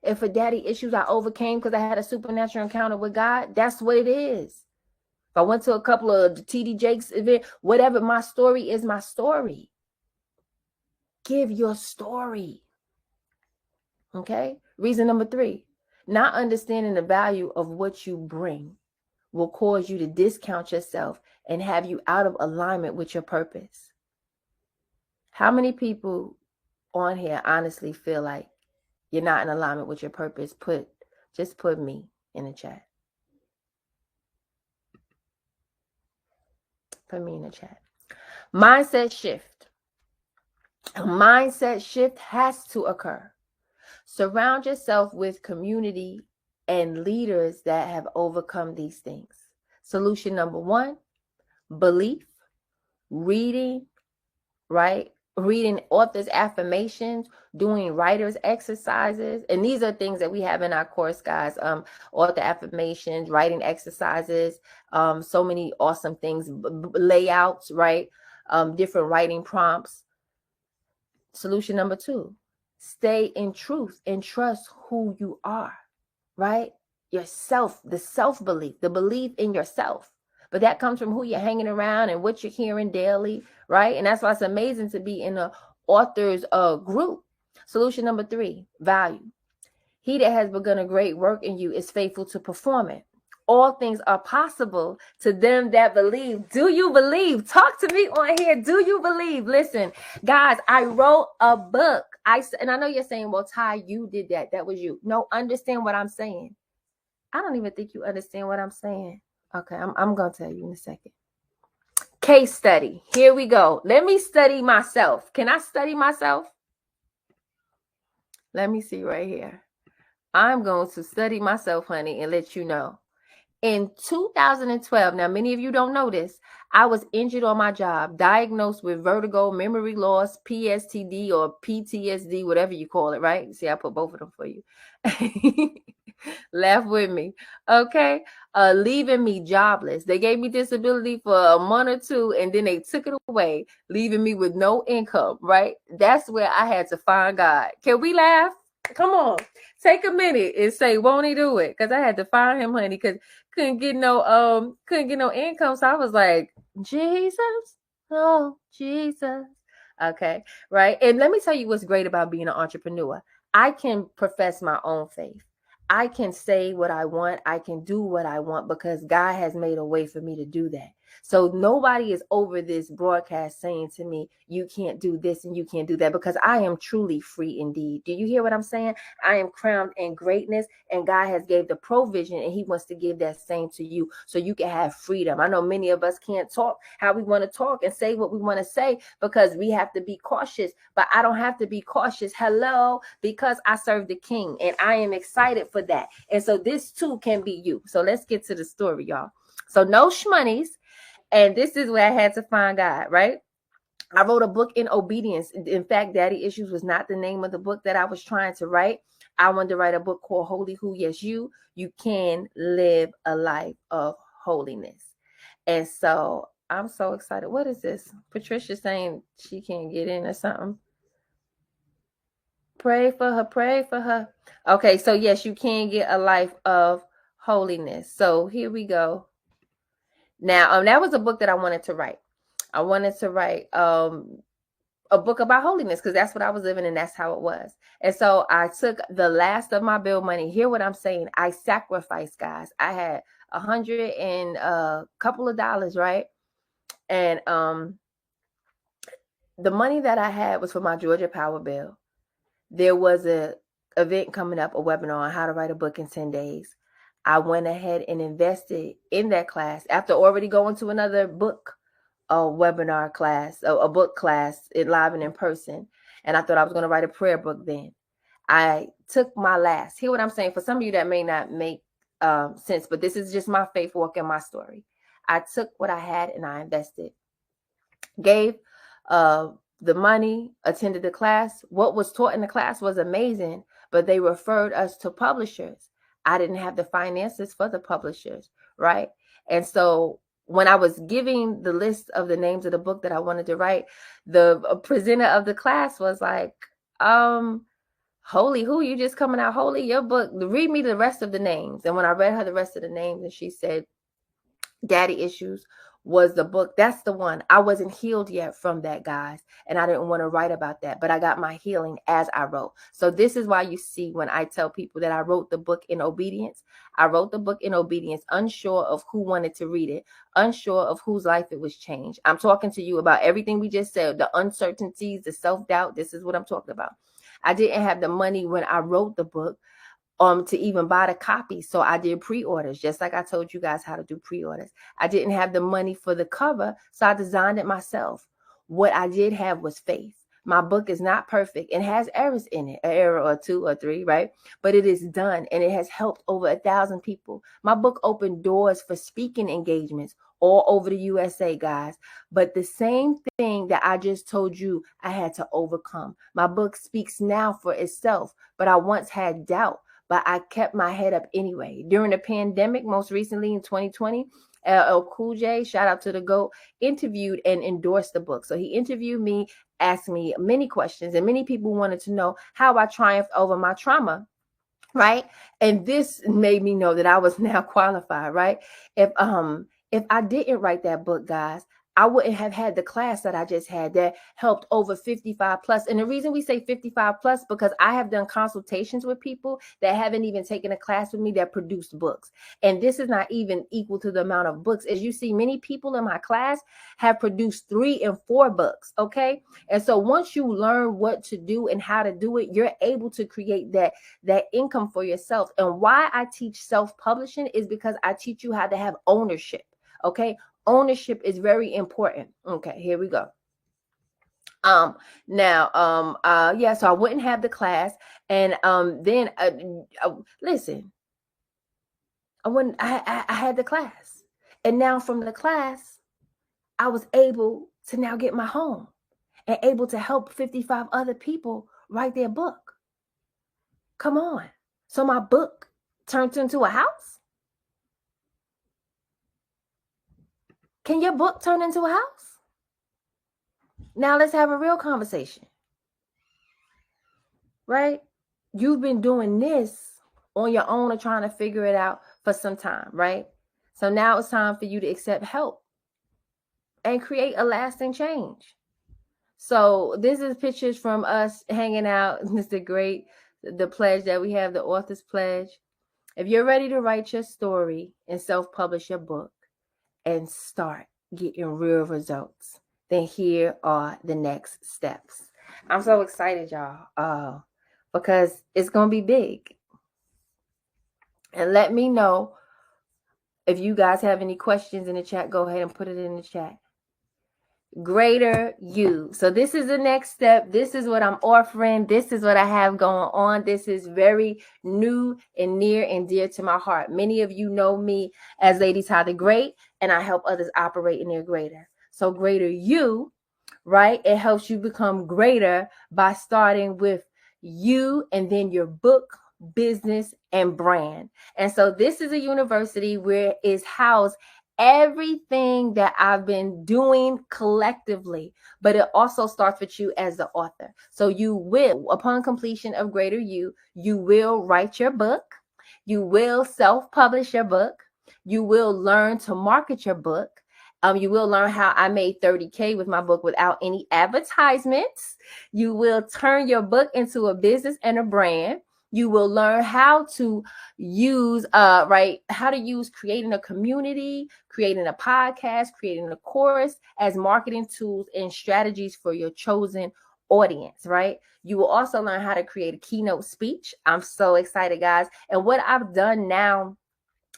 If for daddy issues I overcame because I had a supernatural encounter with God, that's what it is. If I went to a couple of TD Jakes event, whatever, my story is my story. Give your story. Okay? Reason number 3, not understanding the value of what you bring will cause you to discount yourself and have you out of alignment with your purpose. How many people on here honestly feel like you're not in alignment with your purpose? Just put me in the chat. Put me in the chat. Mindset shift. A mindset shift has to occur. Surround yourself with community and leaders that have overcome these things. Solution number 1, belief, reading, right? Reading authors' affirmations, doing writers' exercises. And these are things that we have in our course, guys. Author affirmations, writing exercises, so many awesome things, layouts, right? Different writing prompts. Solution number 2, stay in truth and trust who you are, right? Yourself, the self-belief, the belief in yourself. But that comes from who you're hanging around and what you're hearing daily, right? And that's why it's amazing to be in an author's group. Solution number 3, value. He that has begun a great work in you is faithful to perform it. All things are possible to them that believe. Do you believe? Talk to me on here. Do you believe? Listen, guys, I wrote a book. And I know you're saying, well, Ty, you did that. That was you. No, understand what I'm saying. I don't even think you understand what I'm saying. Okay, I'm going to tell you in a second. Case study. Here we go. Let me study myself. Can I study myself? Let me see right here. I'm going to study myself, honey, and let you know. In 2012, now many of you don't know this, I was injured on my job, diagnosed with vertigo, memory loss, PSTD or PTSD, whatever you call it, right? See, I put both of them for you. Laugh with me. Okay. Leaving me jobless. They gave me disability for a month or 2, and then they took it away, leaving me with no income, right? That's where I had to find God. Can we laugh? Come on. Take a minute and say, won't he do it? Because I had to find him, honey, because couldn't get no income. So I was like, Jesus, oh, Jesus. Okay, right. And let me tell you what's great about being an entrepreneur. I can profess my own faith. I can say what I want. I can do what I want because God has made a way for me to do that. So nobody is over this broadcast saying to me, you can't do this and you can't do that, because I am truly free indeed. Do you hear what I'm saying? I am crowned in greatness, and God has gave the provision, and he wants to give that same to you so you can have freedom. I know many of us can't talk how we want to talk and say what we want to say because we have to be cautious, but I don't have to be cautious. Hello, because I serve the King, and I am excited for that. And so this too can be you. So let's get to the story, y'all. So no shmoneys. And this is where I had to find God, right? I wrote a book in obedience. In fact, Daddy Issues was not the name of the book that I was trying to write. I wanted to write a book called Holy Who. Yes, you can live a life of holiness. And so I'm so excited. What is this? Patricia saying she can't get in or something. Pray for her. Pray for her. Okay, so yes, you can get a life of holiness. So here we go. Now, that was a book that I wanted to write. I wanted to write a book about holiness because that's what I was living and that's how it was. And so I took the last of my bill money. Hear what I'm saying? I sacrificed, guys. I had $100 and a couple of dollars, right? And the money that I had was for my Georgia Power bill. There was a event coming up, a webinar on how to write a book in 10 days. I went ahead and invested in that class after already going to another book webinar class, a book class, live and in person. And I thought I was going to write a prayer book then. I took my last. Hear what I'm saying? For some of you that may not make sense, but this is just my faith walk and my story. I took what I had and I invested. Gave the money, attended the class. What was taught in the class was amazing, but they referred us to publishers. I didn't have the finances for the publishers, right? And so when I was giving the list of the names of the book that I wanted to write, the presenter of the class was like, Holy, who you just coming out? Holy, your book, read me the rest of the names. And when I read her the rest of the names, and she said, Daddy Issues was the book. That's the one. I wasn't healed yet from that, guys. And I didn't want to write about that, but I got my healing as I wrote. So this is why you see when I tell people that I wrote the book in obedience. I wrote the book in obedience, unsure of who wanted to read it, unsure of whose life it was changed. I'm talking to you about everything we just said, the uncertainties, the self-doubt. This is what I'm talking about. I didn't have the money when I wrote the book to even buy the copy. So I did pre-orders, just like I told you guys how to do pre-orders. I didn't have the money for the cover, so I designed it myself. What I did have was faith. My book is not perfect. It has errors in it, an error or 2 or 3, right? But it is done, and it has helped over 1,000 people. My book opened doors for speaking engagements all over the USA, guys. But the same thing that I just told you, I had to overcome. My book speaks now for itself, but I once had doubt. But I kept my head up anyway. During the pandemic, most recently in 2020, LL Cool J, shout out to the GOAT, interviewed and endorsed the book. So he interviewed me, asked me many questions, and many people wanted to know how I triumphed over my trauma, right? And this made me know that I was now qualified, right? If I didn't write that book, guys, I wouldn't have had the class that I just had that helped over 55 plus. And the reason we say 55 plus, because I have done consultations with people that haven't even taken a class with me that produced books. And this is not even equal to the amount of books. As you see, many people in my class have produced 3 and 4 books. Okay. And so once you learn what to do and how to do it, you're able to create that income for yourself. And why I teach self-publishing is because I teach you how to have ownership. Okay. Ownership is very important. Okay, here we go. So I wouldn't have the class. And then listen, I had the class. And now from the class, I was able to now get my home and able to help 55 other people write their book. Come on. So my book turned into a house? Can your book turn into a house? Now let's have a real conversation, right? You've been doing this on your own or trying to figure it out for some time, right? So now it's time for you to accept help and create a lasting change. So this is pictures from us hanging out. It's the pledge that we have, the author's pledge. If you're ready to write your story and self-publish your book and start getting real results, then here are the next steps. I'm so excited, y'all, because it's going to be big. And let me know if you guys have any questions in the chat. Go ahead and put it in the chat. Greater you. So this is the next step. This is what I'm offering. This is what I have going on. This is very new and near and dear to my heart. Many of you know me as Lady Ty the Great, and I help others operate in their greater. So greater you, right? It helps you become greater by starting with you and then your book, business, and brand. And so this is a university where is housed everything that I've been doing collectively, but it also starts with you as the author. So you will, upon completion of Greater You, you will write your book, you will self-publish your book, you will learn to market your book. You will learn how I made $30K with my book without any advertisements. You will turn your book into a business and a brand. You will learn how to use, how to use creating a community, creating a podcast, creating a course as marketing tools and strategies for your chosen audience, right? You will also learn how to create a keynote speech. I'm so excited, guys. And what I've done now,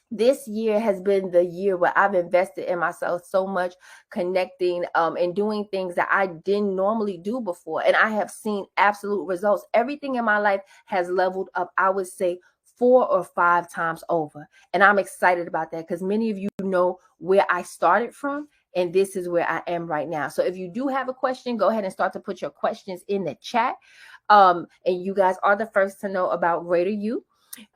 this year has been the year where I've invested in myself so much, connecting and doing things that I didn't normally do before. And I have seen absolute results. Everything in my life has leveled up, I would say 4 or 5 times over. And I'm excited about that because many of you know where I started from. And this is where I am right now. So if you do have a question, go ahead and start to put your questions in the chat. And you guys are the first to know about Greater You.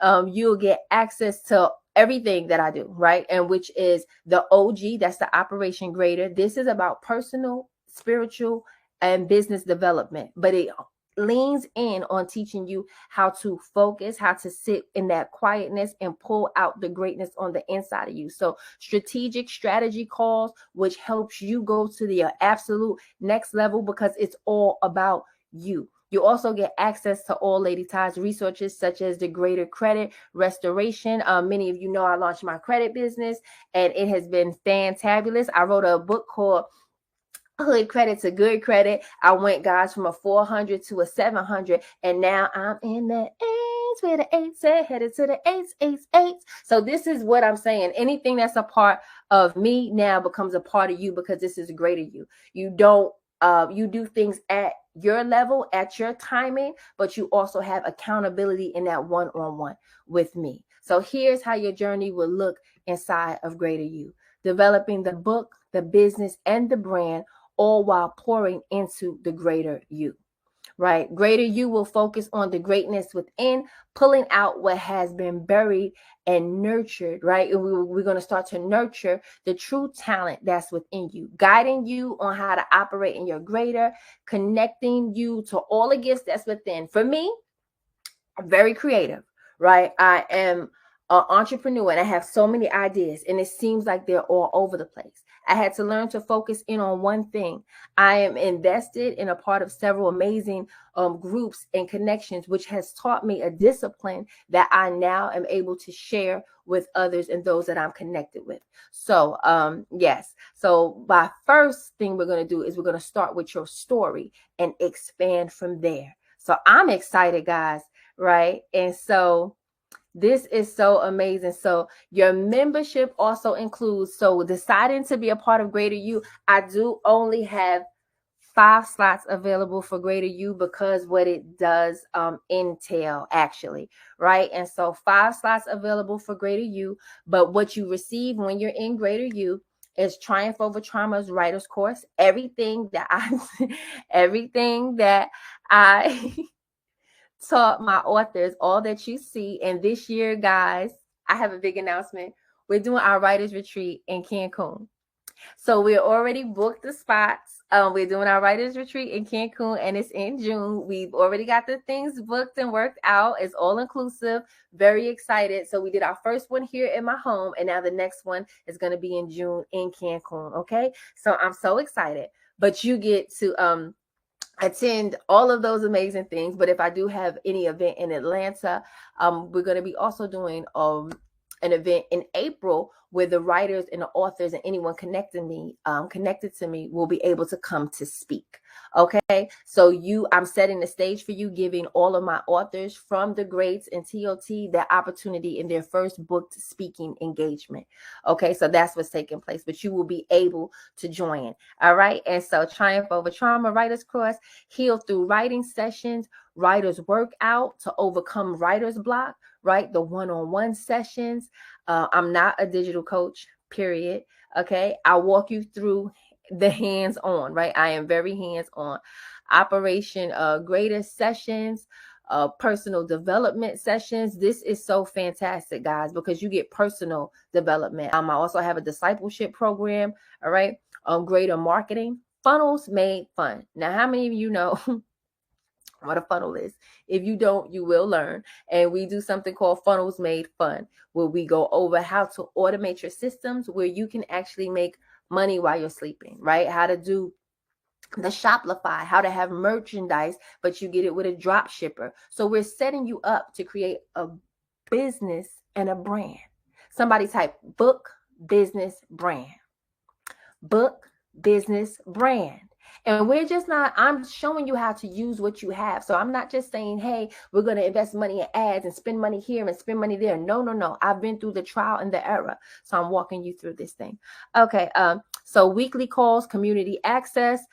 You'll get access to everything that I do, right? And which is the OG, that's the operation grader. This is about personal, spiritual, and business development, but it leans in on teaching you how to focus, how to sit in that quietness and pull out the greatness on the inside of you. So strategic strategy calls, which helps you go to the absolute next level because it's all about you. You also get access to all Lady Ty's resources, such as the Greater Credit Restoration. Many of you know I launched my credit business, and it has been fantabulous. I wrote a book called Hood Credit to Good Credit. I went, guys, from a 400 to a 700, and now I'm in the eights where the eights are headed to the eights, eights, eights. So this is what I'm saying. Anything that's a part of me now becomes a part of you because this is greater you. You don't you do things at your level, at your timing, but you also have accountability in that one-on-one with me. So here's how your journey will look inside of greater you. Developing the book, the business, and the brand, all while pouring into the greater you, right? Greater you will focus on the greatness within, pulling out what has been buried and nurtured, right? And we're going to start to nurture the true talent that's within you, guiding you on how to operate in your greater, connecting you to all the gifts that's within. For me, I'm very creative, right? I am an entrepreneur and I have so many ideas, and it seems like they're all over the place. I had to learn to focus in on one thing. I am invested in a part of several amazing groups and connections, which has taught me a discipline that I now am able to share with others and those that I'm connected with. So, yes. So my first thing we're going to do is we're going to start with your story and expand from there. So I'm excited, guys, right? And so this is so amazing. So your membership also includes, so deciding to be a part of Greater You, I do only have 5 slots available for Greater You because what it does entail actually, right? And so 5 slots available for Greater You, but what you receive when you're in Greater You is Triumph Over Trauma's writer's course. Everything that I taught my authors, all that you see. And this year, guys, I have a big announcement. We're doing our writers retreat in Cancun. So we're already booked the spots. We're doing our writers retreat in Cancun, and it's in June. We've already got the things booked and worked out. It's all inclusive. Very excited. So we did our first one here in my home, and now the next one is going to be in June in Cancun. Okay, so I'm so excited. But you get to attend all of those amazing things. But if I do have any event in Atlanta, we're going to be also doing an event in April where the writers and the authors and anyone connected to me will be able to come to speak. Okay, so I'm setting the stage for you, giving all of my authors from the greats and TOT their opportunity in their first booked speaking engagement. Okay, so that's what's taking place, but you will be able to join. All right, and so Triumph Over Trauma, Writer's Course, Heal Through Writing Sessions, Writer's Workout to overcome writer's block, right? The one-on-one sessions. I'm not a digital coach, period. Okay, I'll walk you through the hands-on, right? I am very hands-on. Operation Greater sessions, personal development sessions. This is so fantastic, guys, because you get personal development. I also have a discipleship program, all right? Greater marketing, funnels made fun. Now, how many of you know what a funnel is? If you don't, you will learn. And we do something called Funnels Made Fun, where we go over how to automate your systems where you can actually make money while you're sleeping, right? How to do the Shopify, how to have merchandise, but you get it with a drop shipper. So we're setting you up to create a business and a brand. Somebody type book, business, brand. Book, business, brand. And we're just not, I'm showing you how to use what you have. So I'm not just saying, hey, we're going to invest money in ads and spend money here and spend money there. No. I've been through the trial and the error. So I'm walking you through this thing. Okay. So weekly calls, community access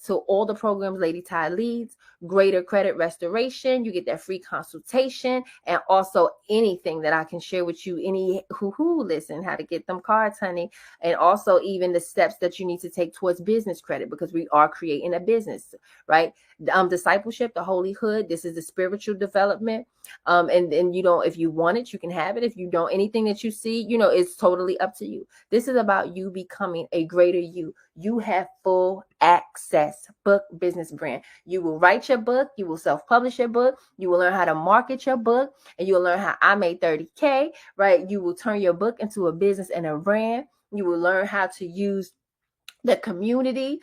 to all the programs Lady Ty leads, greater credit restoration. You get that free consultation, and also anything that I can share with you, any listen, how to get them cards, honey, and also even the steps that you need to take towards business credit, because we are creating a business, right? Discipleship, the holy hood, this is the spiritual development. And you know, if you want it, you can have it. If you don't, anything that you see, you know, it's totally up to you. This is about you becoming a greater you. You have full access. Book, business, brand. You will write your book. You will self-publish your book. You will learn how to market your book, and you will learn how I made 30K, right? You will turn your book into a business and a brand. You will learn how to use the community,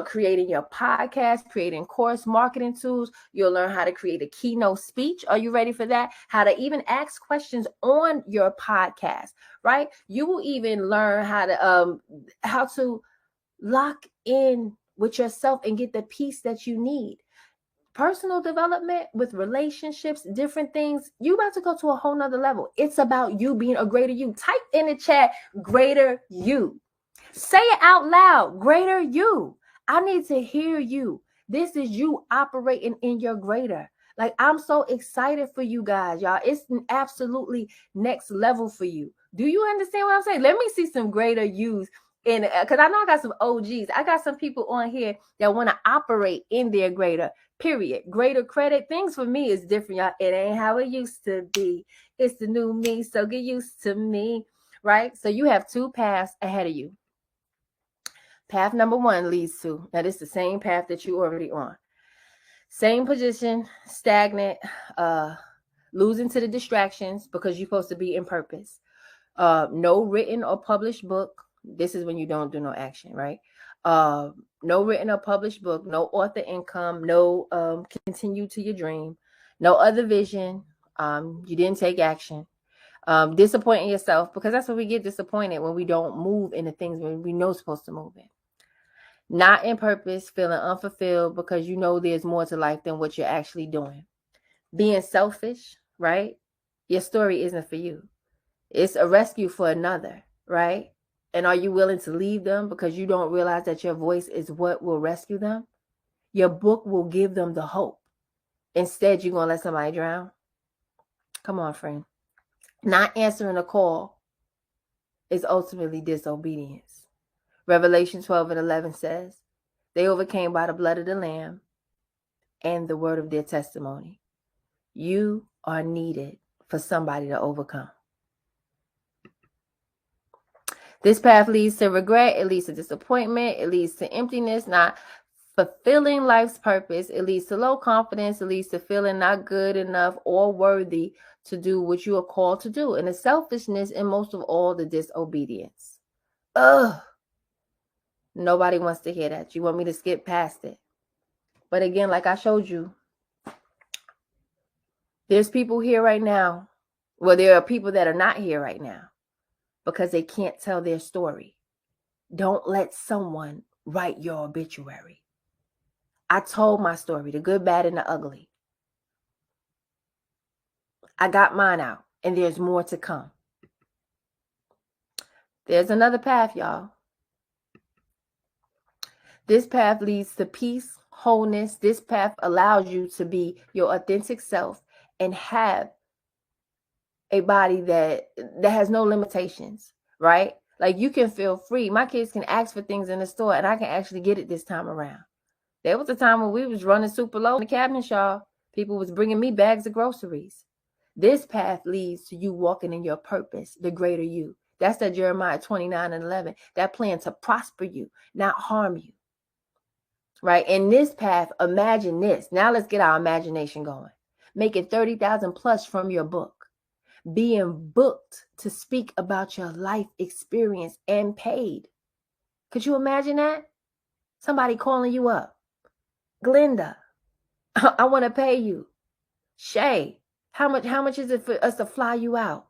creating your podcast, creating course marketing tools. You'll learn how to create a keynote speech. Are you ready for that? How to even ask questions on your podcast, right? You will even learn how to lock in with yourself and get the peace that you need. Personal development with relationships, different things. You about to go to a whole nother level. It's about you being a greater you. Type in the chat, greater you. Say it out loud, greater you. I need to hear you. This is you operating in your greater. Like, I'm so excited for you guys, y'all. It's absolutely next level for you. Do you understand what I'm saying? Let me see some greater yous in, because I know I got some OGs. I got some people on here that want to operate in their greater, period. Greater credit. Things for me is different, y'all. It ain't how it used to be. It's the new me, so get used to me, right? So you have two paths ahead of you. Path number one leads to, now this is the same path that you already on. Same position, stagnant, losing to the distractions because you're supposed to be in purpose. No written or published book. This is when you don't do no action, right? No written or published book, no author income, no continue to your dream, no other vision. You didn't take action. Disappointing yourself, because that's when we get disappointed, when we don't move in the things when we know supposed to move in. Not in purpose, feeling unfulfilled because you know there's more to life than what you're actually doing. Being selfish, right? Your story isn't for you. It's a rescue for another, right? And are you willing to leave them because you don't realize that your voice is what will rescue them? Your book will give them the hope. Instead, you're going to let somebody drown? Come on, friend. Not answering a call is ultimately disobedience. Revelation 12:11 says, they overcame by the blood of the Lamb and the word of their testimony. You are needed for somebody to overcome. This path leads to regret. It leads to disappointment. It leads to emptiness, not fulfilling life's purpose. It leads to low confidence. It leads to feeling not good enough or worthy to do what you are called to do. And the selfishness, and most of all, the disobedience. Ugh. Nobody wants to hear that. You want me to skip past it. But again, like I showed you, there's people here right now. Well, there are people that are not here right now because they can't tell their story. Don't let someone write your obituary. I told my story, the good, bad, and the ugly. I got mine out, and there's more to come. There's another path, y'all. This path leads to peace, wholeness. This path allows you to be your authentic self and have a body that has no limitations, right? Like, you can feel free. My kids can ask for things in the store, and I can actually get it this time around. There was a time when we was running super low in the cabinet, y'all. People was bringing me bags of groceries. This path leads to you walking in your purpose, the greater you. That's that Jeremiah 29:11. That plan to prosper you, not harm you. Right? In this path, imagine this. Now let's get our imagination going. Making 30,000 plus from your book. Being booked to speak about your life experience and paid. Could you imagine that? Somebody calling you up. Glenda, I want to pay you. Shay, how much is it for us to fly you out?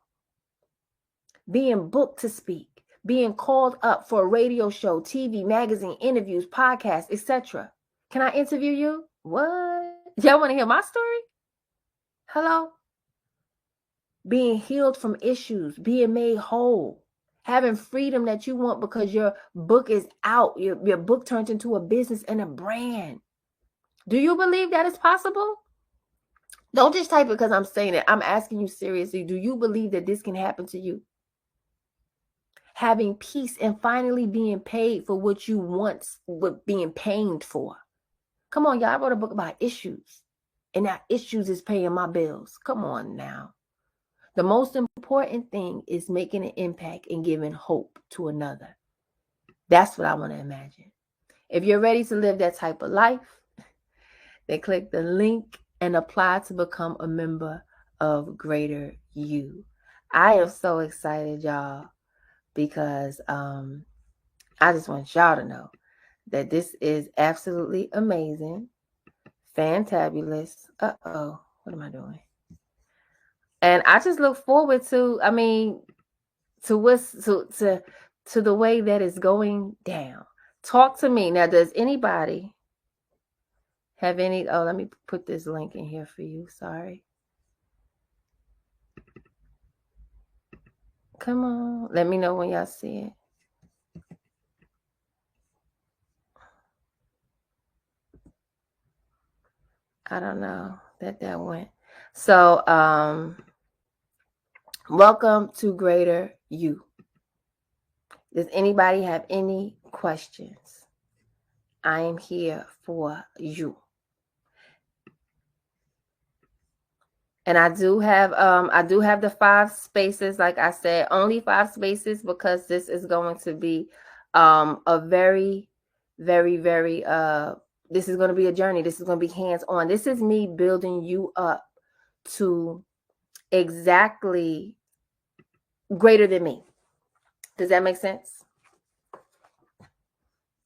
Being booked to speak. Being called up for a radio show, TV, magazine, interviews, podcasts, etc. Can I interview you? What? Y'all want to hear my story? Hello? Being healed from issues, being made whole, having freedom that you want because your book is out. Your book turns into a business and a brand. Do you believe that is possible? Don't just type it because I'm saying it. I'm asking you seriously. Do you believe that this can happen to you? Having peace and finally being paid for what you once were being paid for. Come on, y'all. I wrote a book about issues. And that issues is paying my bills. Come on now. The most important thing is making an impact and giving hope to another. That's what I want to imagine. If you're ready to live that type of life, then click the link and apply to become a member of Greater You. I am so excited, y'all, because I just want y'all to know that this is absolutely amazing, fantabulous. What am I doing? And I just look forward to, to the way that it's going down. Talk to me. Now, does anybody have any, let me put this link in here for you. Sorry. Come on. Let me know when y'all see it. I don't know that went. So, welcome to Greater You. Does anybody have any questions? I am here for you. And I do have the 5 spaces. Like I said, only 5 spaces, because this is going to be a very, very, very this is going to be a journey. This is going to be hands-on. This is me building you up to exactly greater than me. Does that make sense?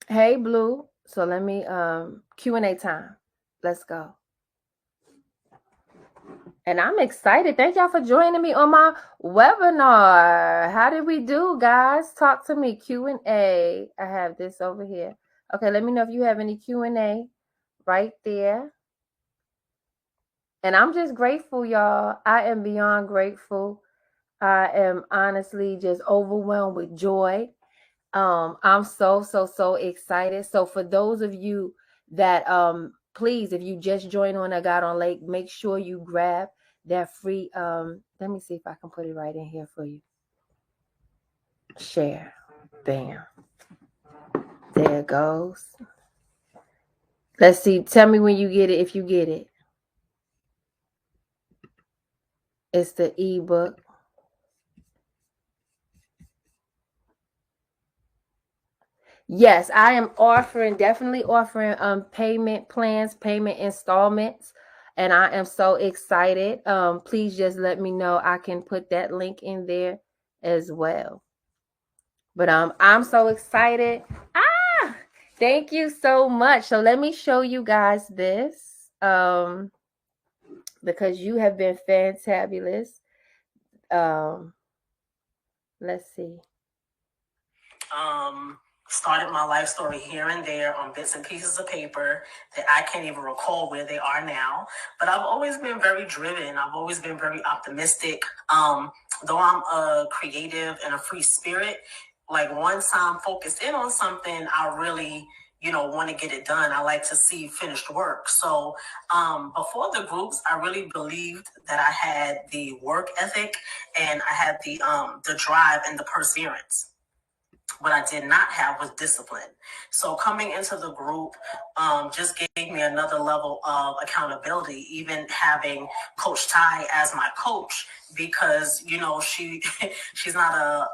Hey, Blue. So let me Q&A time. Let's go. And I'm excited. Thank y'all for joining me on my webinar. How did we do, guys? Talk to me. Q&A. I have this over here. Okay, let me know if you have any Q&A right there. And I'm just grateful, y'all. I am beyond grateful. I am honestly just overwhelmed with joy. I'm so excited. So for those of you that please, if you just joined on I got on late, make sure you grab that free let me see if I can put it right in here for you. Share. Bam. There it goes. Let's see. Tell me when you get it, if you get it. It's the ebook. Yes, I am definitely offering payment plans, payment installments, and I am so excited. Please just let me know. I can put that link in there as well. But I'm so excited. Thank you so much. So let me show you guys this because you have been fantabulous. Let's see. Started my life story here and there on bits and pieces of paper that I can't even recall where they are now. But I've always been very driven. I've always been very optimistic. Though I'm a creative and a free spirit, like once I'm focused in on something, I really, want to get it done. I like to see finished work. So before the groups, I really believed that I had the work ethic and I had the drive and the perseverance. What I did not have was discipline. So coming into the group just gave me another level of accountability, even having Coach Ty as my coach, because, she's not a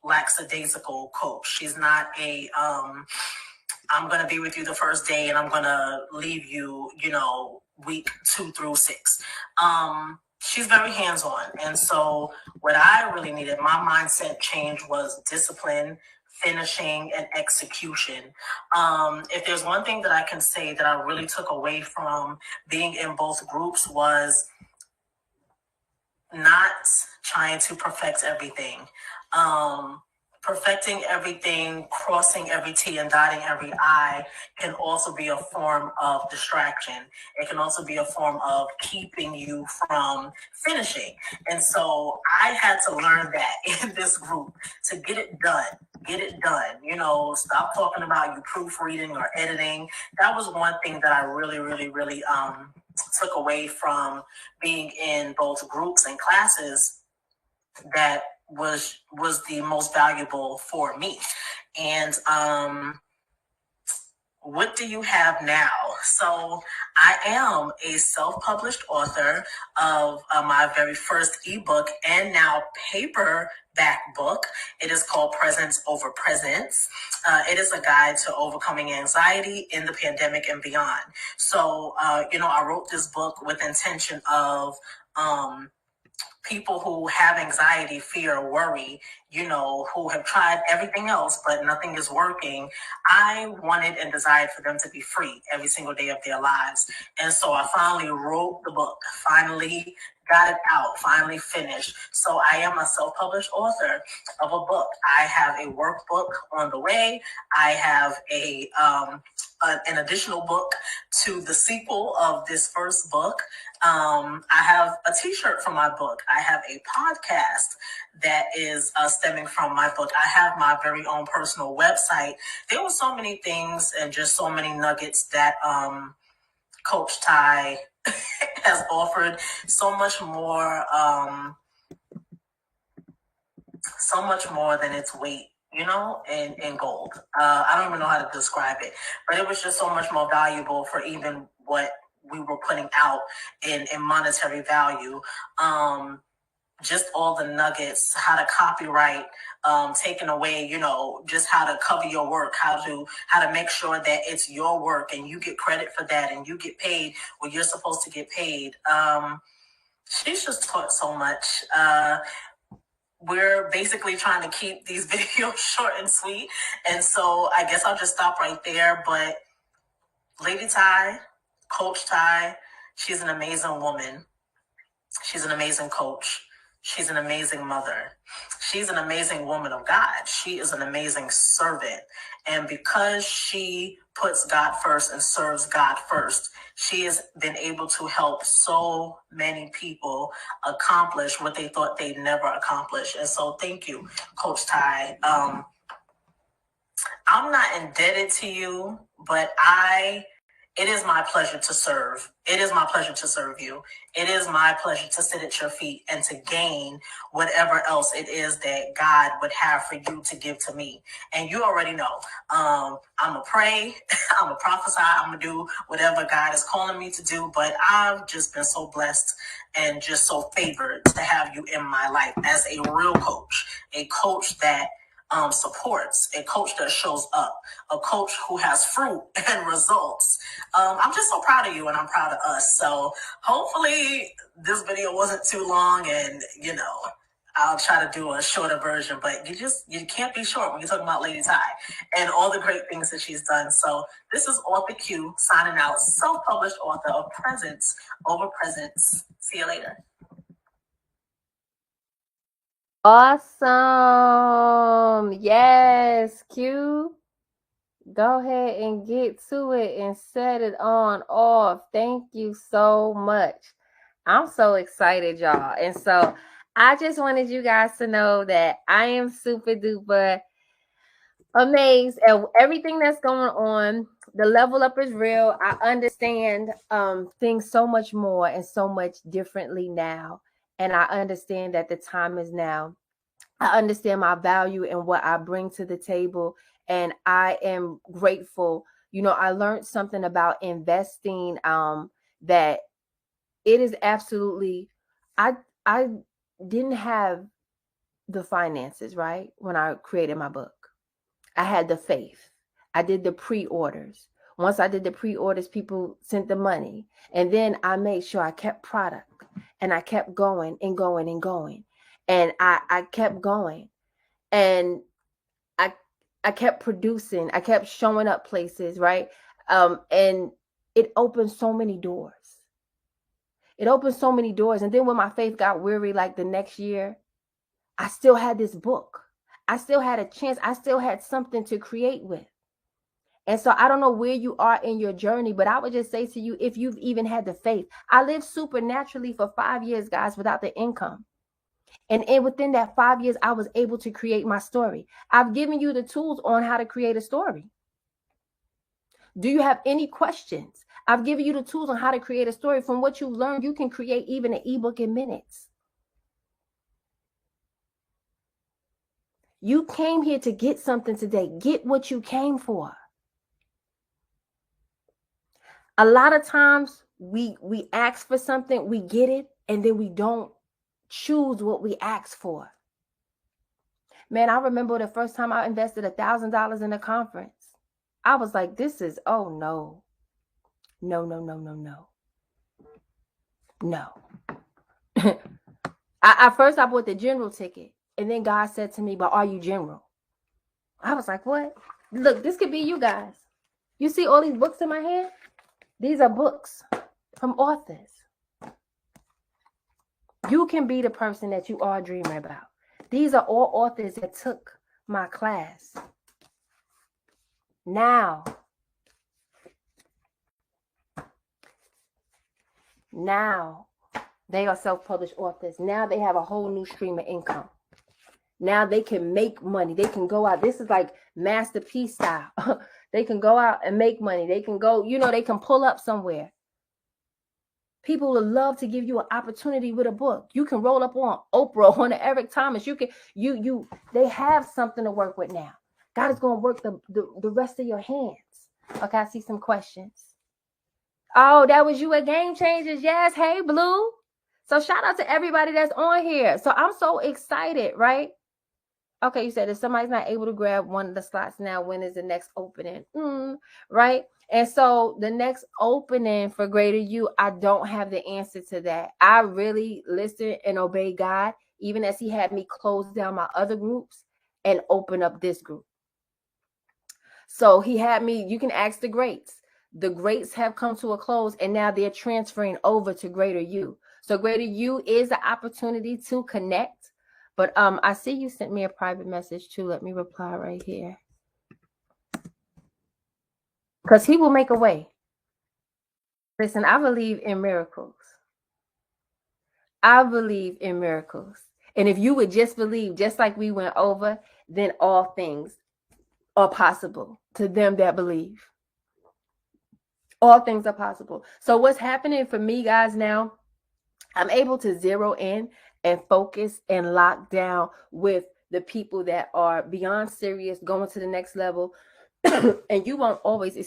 lackadaisical coach. She's not a, I'm going to be with you the first day and I'm going to leave you, week 2 through 6. She's very hands-on. And so what I really needed, my mindset change was discipline, finishing, and execution. If there's one thing that I can say that I really took away from being in both groups was not trying to perfect everything. Perfecting everything, crossing every T and dotting every I can also be a form of distraction. It can also be a form of keeping you from finishing. And so I had to learn that in this group to get it done. Get it done. Stop talking about you proofreading or editing. That was one thing that I really, really, really took away from being in both groups and classes that was the most valuable for me. And what do you have now? So I am a self-published author of my very first ebook and now paperback book. It is called Presence Over Presence. It is a guide to overcoming anxiety in the pandemic and beyond. So, I wrote this book with intention of people who have anxiety, fear, worry, who have tried everything else, but nothing is working. I wanted and desired for them to be free every single day of their lives. And so I finally wrote the book, finally got it out, finally finished. So I am a self-published author of a book. I have a workbook on the way. I have an additional book to the sequel of this first book. I have a t-shirt from my book. I have a podcast that is stemming from my book. I have my very own personal website. There were so many things and just so many nuggets that Coach Ty has offered. So much more than its weight, in gold. I don't even know how to describe it, but it was just so much more valuable for even what we were putting out in monetary value. Just all the nuggets, how to copyright, taken away, just how to cover your work, how to make sure that it's your work and you get credit for that and you get paid what you're supposed to get paid. She's just taught so much. We're basically trying to keep these videos short and sweet. And so I guess I'll just stop right there. But Lady Ty, Coach Ty, she's an amazing woman. She's an amazing coach. She's an amazing mother. She's an amazing woman of God. She is an amazing servant. And because she puts God first and serves God first, she has been able to help so many people accomplish what they thought they'd never accomplish. And so thank you, Coach Ty. I'm not indebted to you, but it is my pleasure to serve. It is my pleasure to serve you. It is my pleasure to sit at your feet and to gain whatever else it is that God would have for you to give to me. And you already know, I'm going to pray, I'm going to prophesy, I'm going to do whatever God is calling me to do. But I've just been so blessed and just so favored to have you in my life as a real coach, a coach that supports, a coach that shows up, a coach who has fruit and results. I'm just so proud of you and I'm proud of us. So hopefully this video wasn't too long and, I'll try to do a shorter version, but you can't be short when you're talking about Lady Ty and all the great things that she's done. So this is Author Q signing out, self-published author of Presence Over Presence. See you later. Awesome. Yes, Q. Go ahead and get to it and set it on off. Thank you so much. I'm so excited, y'all. And so I just wanted you guys to know that I am super duper amazed at everything that's going on. The level up is real. I understand things so much more and so much differently now. And I understand that the time is now. I understand my value and what I bring to the table. And I am grateful. I learned something about investing that it is absolutely, I didn't have the finances, right? When I created my book, I had the faith. I did the pre-orders. Once I did the pre-orders, people sent the money. And then I made sure I kept product and I kept going and going and going. And I kept going and I kept producing. I kept showing up places, right? And it opened so many doors. It opened so many doors. And then when my faith got weary, like the next year, I still had this book. I still had a chance. I still had something to create with. And so I don't know where you are in your journey, but I would just say to you, if you've even had the faith, I lived supernaturally for 5 years, guys, without the income. And within that 5 years, I was able to create my story. I've given you the tools on how to create a story. Do you have any questions? I've given you the tools on how to create a story. From what you've learned, you can create even an ebook in minutes. You came here to get something today. Get what you came for. A lot of times we ask for something, we get it, and then we don't choose what we ask for. Man, I remember the first time I invested $1,000 in a conference. I was like, this is, oh no. No. At first I bought the general ticket, and then God said to me, but are you general? I was like, what? Look, this could be you guys. You see all these books in my hand? These are books from authors. You can be the person that you are dreaming about. These are all authors that took my class. Now they are self-published authors. Now they have a whole new stream of income. Now they can make money. They can go out. This is like masterpiece style. They can go out and make money. They can go, they can pull up somewhere. People would love to give you an opportunity with a book. You can roll up on Oprah, on Eric Thomas. They have something to work with now. God is going to work the rest of your hands. Okay, I see some questions. Oh, that was you at Game Changers. Yes. Hey, Blue. So shout out to everybody that's on here. So I'm so excited, right? Okay, you said if somebody's not able to grab one of the slots now, when is the next opening? Right? And so the next opening for Greater You, I don't have the answer to that. I really listen and obey God, even as he had me close down my other groups and open up this group. So he had me, you can ask the greats. The greats have come to a close, and now they're transferring over to Greater You. So Greater You is the opportunity to connect. But I see you sent me a private message too. Let me reply right here. Because he will make a way. Listen, I believe in miracles. I believe in miracles. And if you would just believe, just like we went over, then all things are possible to them that believe. All things are possible. So what's happening for me, guys, now, I'm able to zero in and focus and lock down with the people that are beyond serious, going to the next level. And you won't always,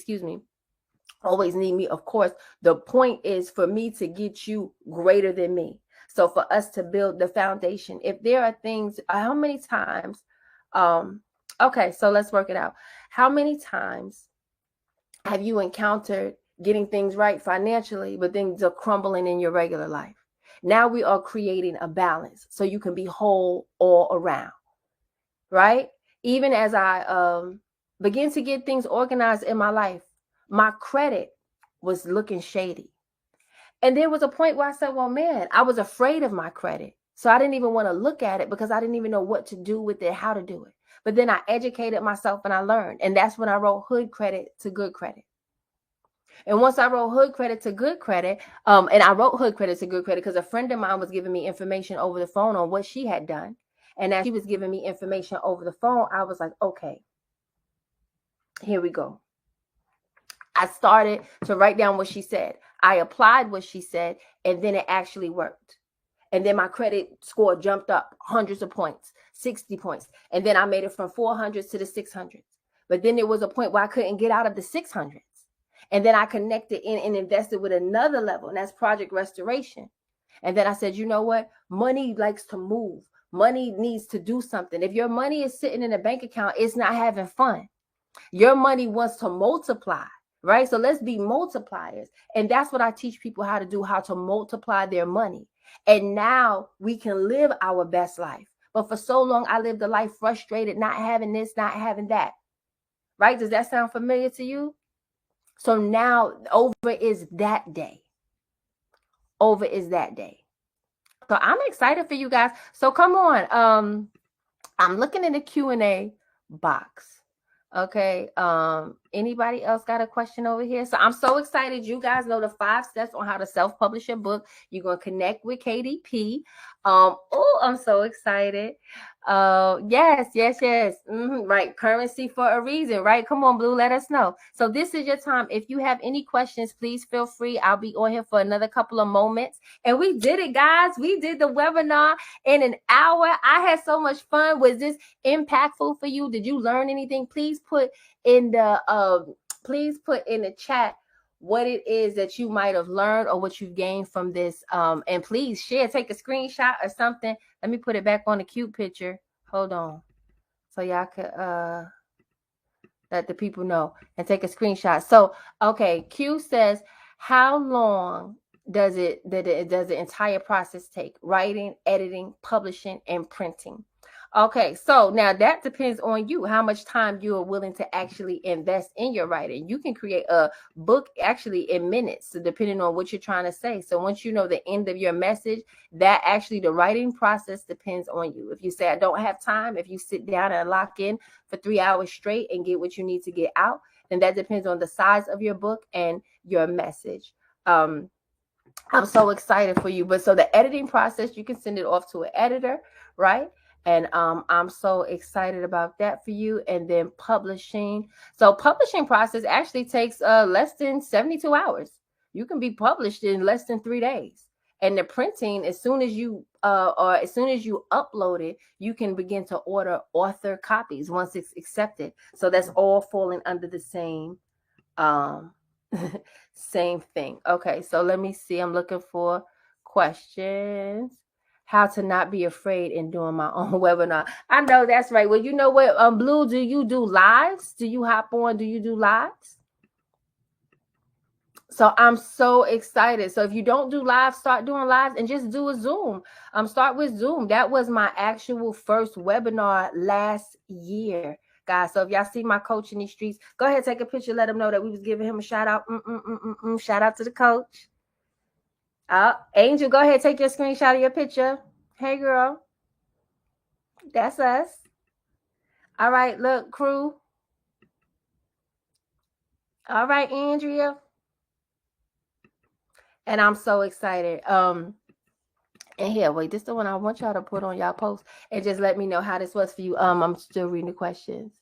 always need me. Of course, the point is for me to get you greater than me. So for us to build the foundation, if there are things, how many times, okay, so let's work it out. How many times have you encountered getting things right financially, but things are crumbling in your regular life? Now we are creating a balance so you can be whole all around, right? Even as I begin to get things organized in my life, my credit was looking shady. And there was a point where I said, well, man, I was afraid of my credit. So I didn't even want to look at it because I didn't even know what to do with it, how to do it. But then I educated myself and I learned. And that's when I wrote hood credit to good credit. And once I wrote hood credit to good credit, and I wrote hood credit to good credit because a friend of mine was giving me information over the phone on what she had done. And as she was giving me information over the phone, I was like, okay, here we go. I started to write down what she said. I applied what she said, and then it actually worked. And then my credit score jumped up hundreds of points, 60 points. And then I made it from 400s to the 600s. But then there was a point where I couldn't get out of the 600s. And then I connected in and invested with another level, and that's project restoration. And then I said, you know what? Money likes to move. Money needs to do something. If your money is sitting in a bank account, it's not having fun. Your money wants to multiply, right? So let's be multipliers. And that's what I teach people how to do, how to multiply their money. And now we can live our best life. But for so long, I lived a life frustrated, not having this, not having that, right? Does that sound familiar to you? So now over is that day. Over is that day. So I'm excited for you guys. So come on. I'm looking in the Q&A box. Okay. Anybody else got a question over here? So I'm so excited. You guys know the 5 steps on how to self-publish your book. You're going to connect with KDP. Oh, I'm so excited. Yes. Right. Currency for a reason, right? Come on, Blue, let us know. So this is your time. If you have any questions, please feel free. I'll be on here for another couple of moments. And we did it, guys. We did the webinar in an hour. I had so much fun. Was this impactful for you? Did you learn anything? Please put in the chat what it is that you might have learned or what you've gained from this. And please share, take a screenshot or something. Let me put it back on the cute picture. Hold on. So y'all could let the people know and take a screenshot. So, okay, Q says, how long does the entire process take? Writing, editing, publishing, and printing. Okay, so now that depends on you, how much time you are willing to actually invest in your writing. You can create a book actually in minutes, so depending on what you're trying to say. So once you know the end of your message, that actually the writing process depends on you. If you say, I don't have time, if you sit down and lock in for 3 hours straight and get what you need to get out, then that depends on the size of your book and your message. I'm so excited for you. But so the editing process, you can send it off to an editor, right? And I'm so excited about that for you. And then publishing. So publishing process actually takes less than 72 hours. You can be published in less than 3 days. And the printing, as soon as you upload it, you can begin to order author copies once it's accepted. So that's all falling under the same same thing. Okay, so let me see. I'm looking for questions. How to not be afraid in doing my own webinar. I know that's right. Well, you know what, Blue, do you do lives? Do you hop on? Do you do lives? So I'm so excited. So if you don't do live, start doing lives and just do a Zoom. Start with Zoom. That was my actual first webinar last year, guys. So if y'all see my coach in these streets, go ahead, take a picture. Let him know that we was giving him a shout out. Shout out to the coach. Angel, go ahead, take your screenshot of your picture. Hey, girl. That's us. All right, look, crew. All right, Andrea. And I'm so excited. And here, wait, this is the one I want y'all to put on y'all post and just let me know how this was for you. I'm still reading the questions.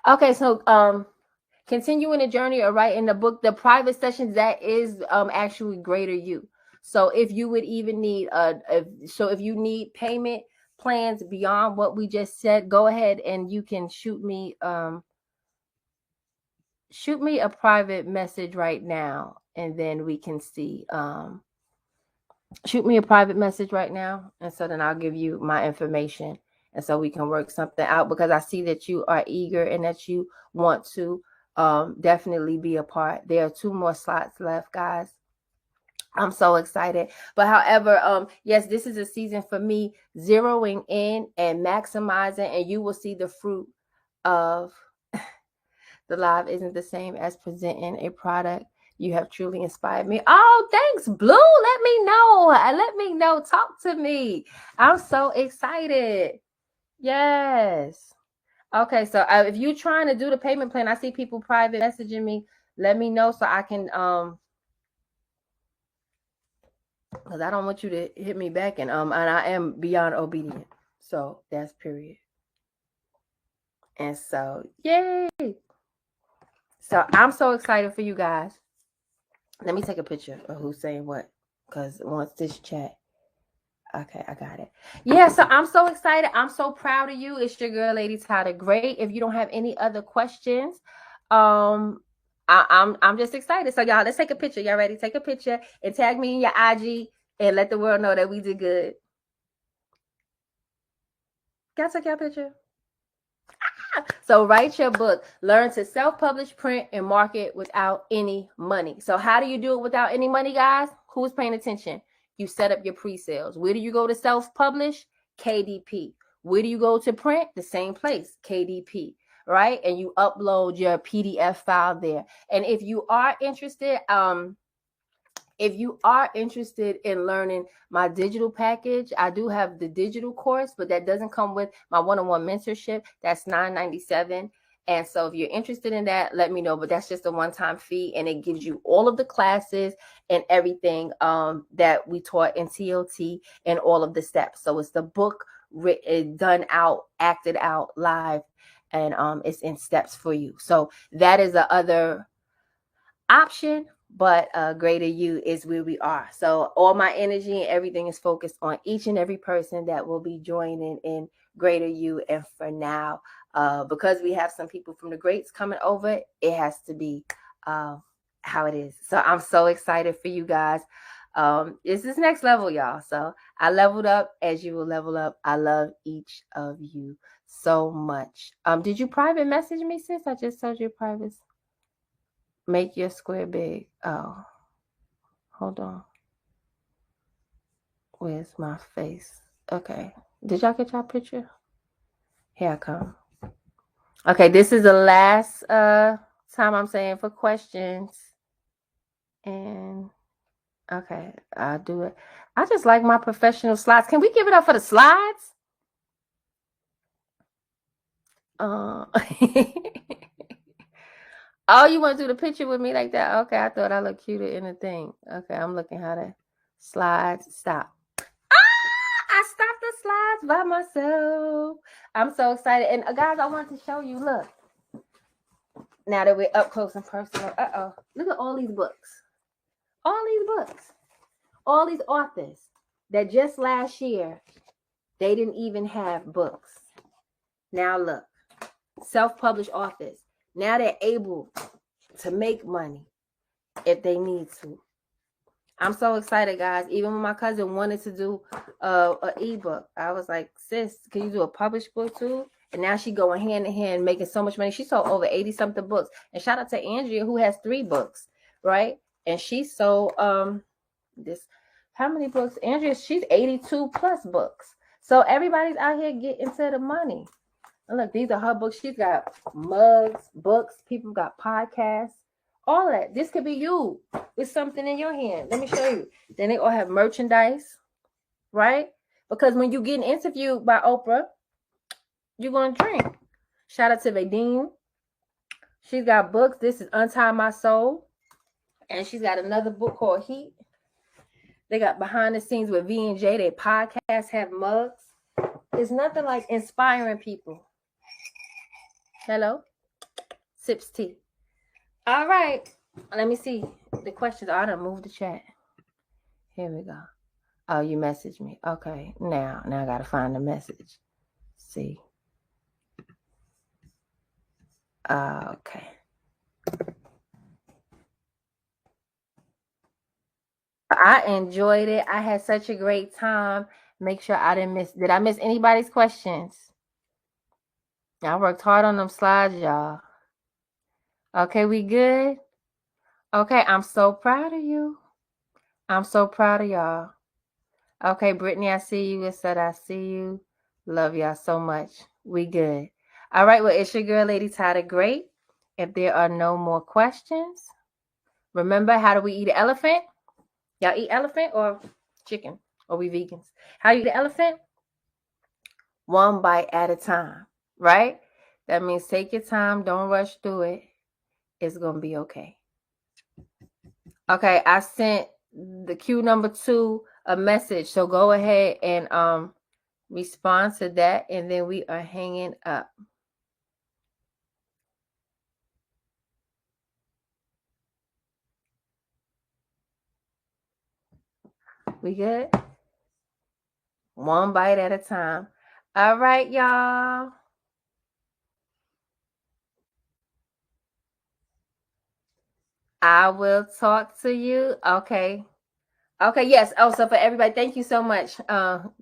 Okay, so continuing the journey of writing the book, the private sessions, that is actually greater you. So if you would even need if you need payment plans beyond what we just said, go ahead and you can shoot me a private message right now, and then we can see. Shoot me a private message right now, and so then I'll give you my information, and so we can work something out, because I see that you are eager and that you want to definitely be a part. There are 2 more slots left, guys. I'm so excited. But however, yes, this is a season for me zeroing in and maximizing, and you will see the fruit of the live isn't the same as presenting a product. You have truly inspired me. Oh, thanks, Blue. Let me know. Let me know. Talk to me. I'm so excited. Yes. Okay, so if you're trying to do the payment plan, I see people private messaging me. Let me know so I can, because I don't want you to hit me back, and I am beyond obedient. So that's period. And so, yay. So I'm so excited for you guys. Let me take a picture of who's saying what, because once this chat. Okay, I got it. Yeah, so I'm so excited. I'm so proud of you. It's your girl, Lady Tyler. Great. If you don't have any other questions, I'm just excited. So y'all, let's take a picture. Y'all ready? Take a picture and tag me in your IG and let the world know that we did good. Y'all take your picture. So write your book. Learn to self-publish, print, and market without any money. So how do you do it without any money, guys? Who's paying attention? You set up your pre-sales. Where do you go to self-publish? KDP. Where do you go to print? The same place, KDP, right? And you upload your PDF file there. And if you are interested, in learning my digital package, I do have the digital course, but that doesn't come with my one-on-one mentorship. That's $9.97. And so if you're interested in that, let me know. But that's just a one-time fee, and it gives you all of the classes and everything that we taught in TOT and all of the steps. So it's the book written, done out, acted out live, and it's in steps for you. So that is the other option, but Greater You is where we are. So all my energy and everything is focused on each and every person that will be joining in Greater You. And for now, because we have some people from the greats coming over, it has to be how it is. So I'm so excited for you guys. This is next level, y'all. So I leveled up as you will level up. I love each of you so much. Did you private message me, sis? I just told you private. Make your square big. Oh, hold on. Where's my face? Okay. Did y'all get y'all picture? Here I come. Okay, this is the last time I'm saying for questions. And okay, I'll do it. I just like my professional slides. Can we give it up for the slides? Oh, you want to do the picture with me like that? Okay, I thought I looked cuter in the thing. Okay, I'm looking how to slides. Stop. I stopped the slides by myself. I'm so excited. And guys, I want to show you, look. Now that we're up close and personal. Look at all these books. All these books. All these authors that just last year, they didn't even have books. Now look. Self-published authors. Now they're able to make money if they need to. I'm so excited, guys. Even when my cousin wanted to do an ebook, I was like, sis, can you do a published book too? And now she going hand in hand, making so much money. She sold over 80 something books. And shout out to Andrea, who has 3 books, right? And she sold this. How many books? Andrea, she's 82 plus books. So everybody's out here getting to the money. And look, these are her books. She's got mugs, books. People got podcasts. All that. This could be you with something in your hand. Let me show you. Then they all have merchandise, right? Because when you get interviewed by Oprah, you're going to drink. Shout out to Vadine. She's got books. This is Untie My Soul. And she's got another book called Heat. They got behind the scenes with V and J. They podcasts have mugs. It's nothing like inspiring people. Hello? Sips tea. All right. Let me see the questions. I done moved the chat. Here we go. Oh, you messaged me. Okay. Now I got to find the message. See. Okay. I enjoyed it. I had such a great time. Make sure I didn't miss. Did I miss anybody's questions? I worked hard on them slides, y'all. Okay, we good? Okay, I'm so proud of you. I'm so proud of y'all. Okay, Brittany, I see you. It said I see you. Love y'all so much. We good. All right, well, it's your girl, Lady Ty the Great. If there are no more questions, remember, how do we eat an elephant? Y'all eat elephant or chicken? Or we vegans? How do you eat an elephant? One bite at a time, right? That means take your time. Don't rush through it. It's going to be okay. Okay, I sent the Q number 2 a message. So go ahead and respond to that. And then we are hanging up. We good? One bite at a time. All right, y'all. I will talk to you. Okay. Okay, yes. Oh, so for everybody, thank you so much.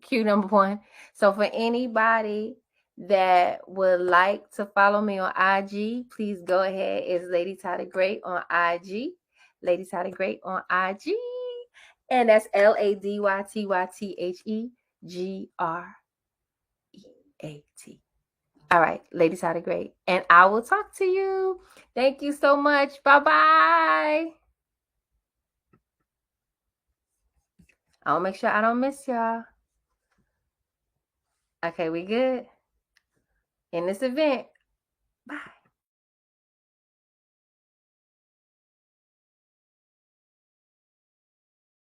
Q number 1. So for anybody that would like to follow me on IG, please go ahead. It's Lady Ty the Great on IG. Lady Ty the Great on IG. And that's LadyTyTyGreat. All right, Lady Ty the Great. And I will talk to you. Thank you so much. Bye-bye. I'll make sure I don't miss y'all. Okay, we good? In this event. Bye.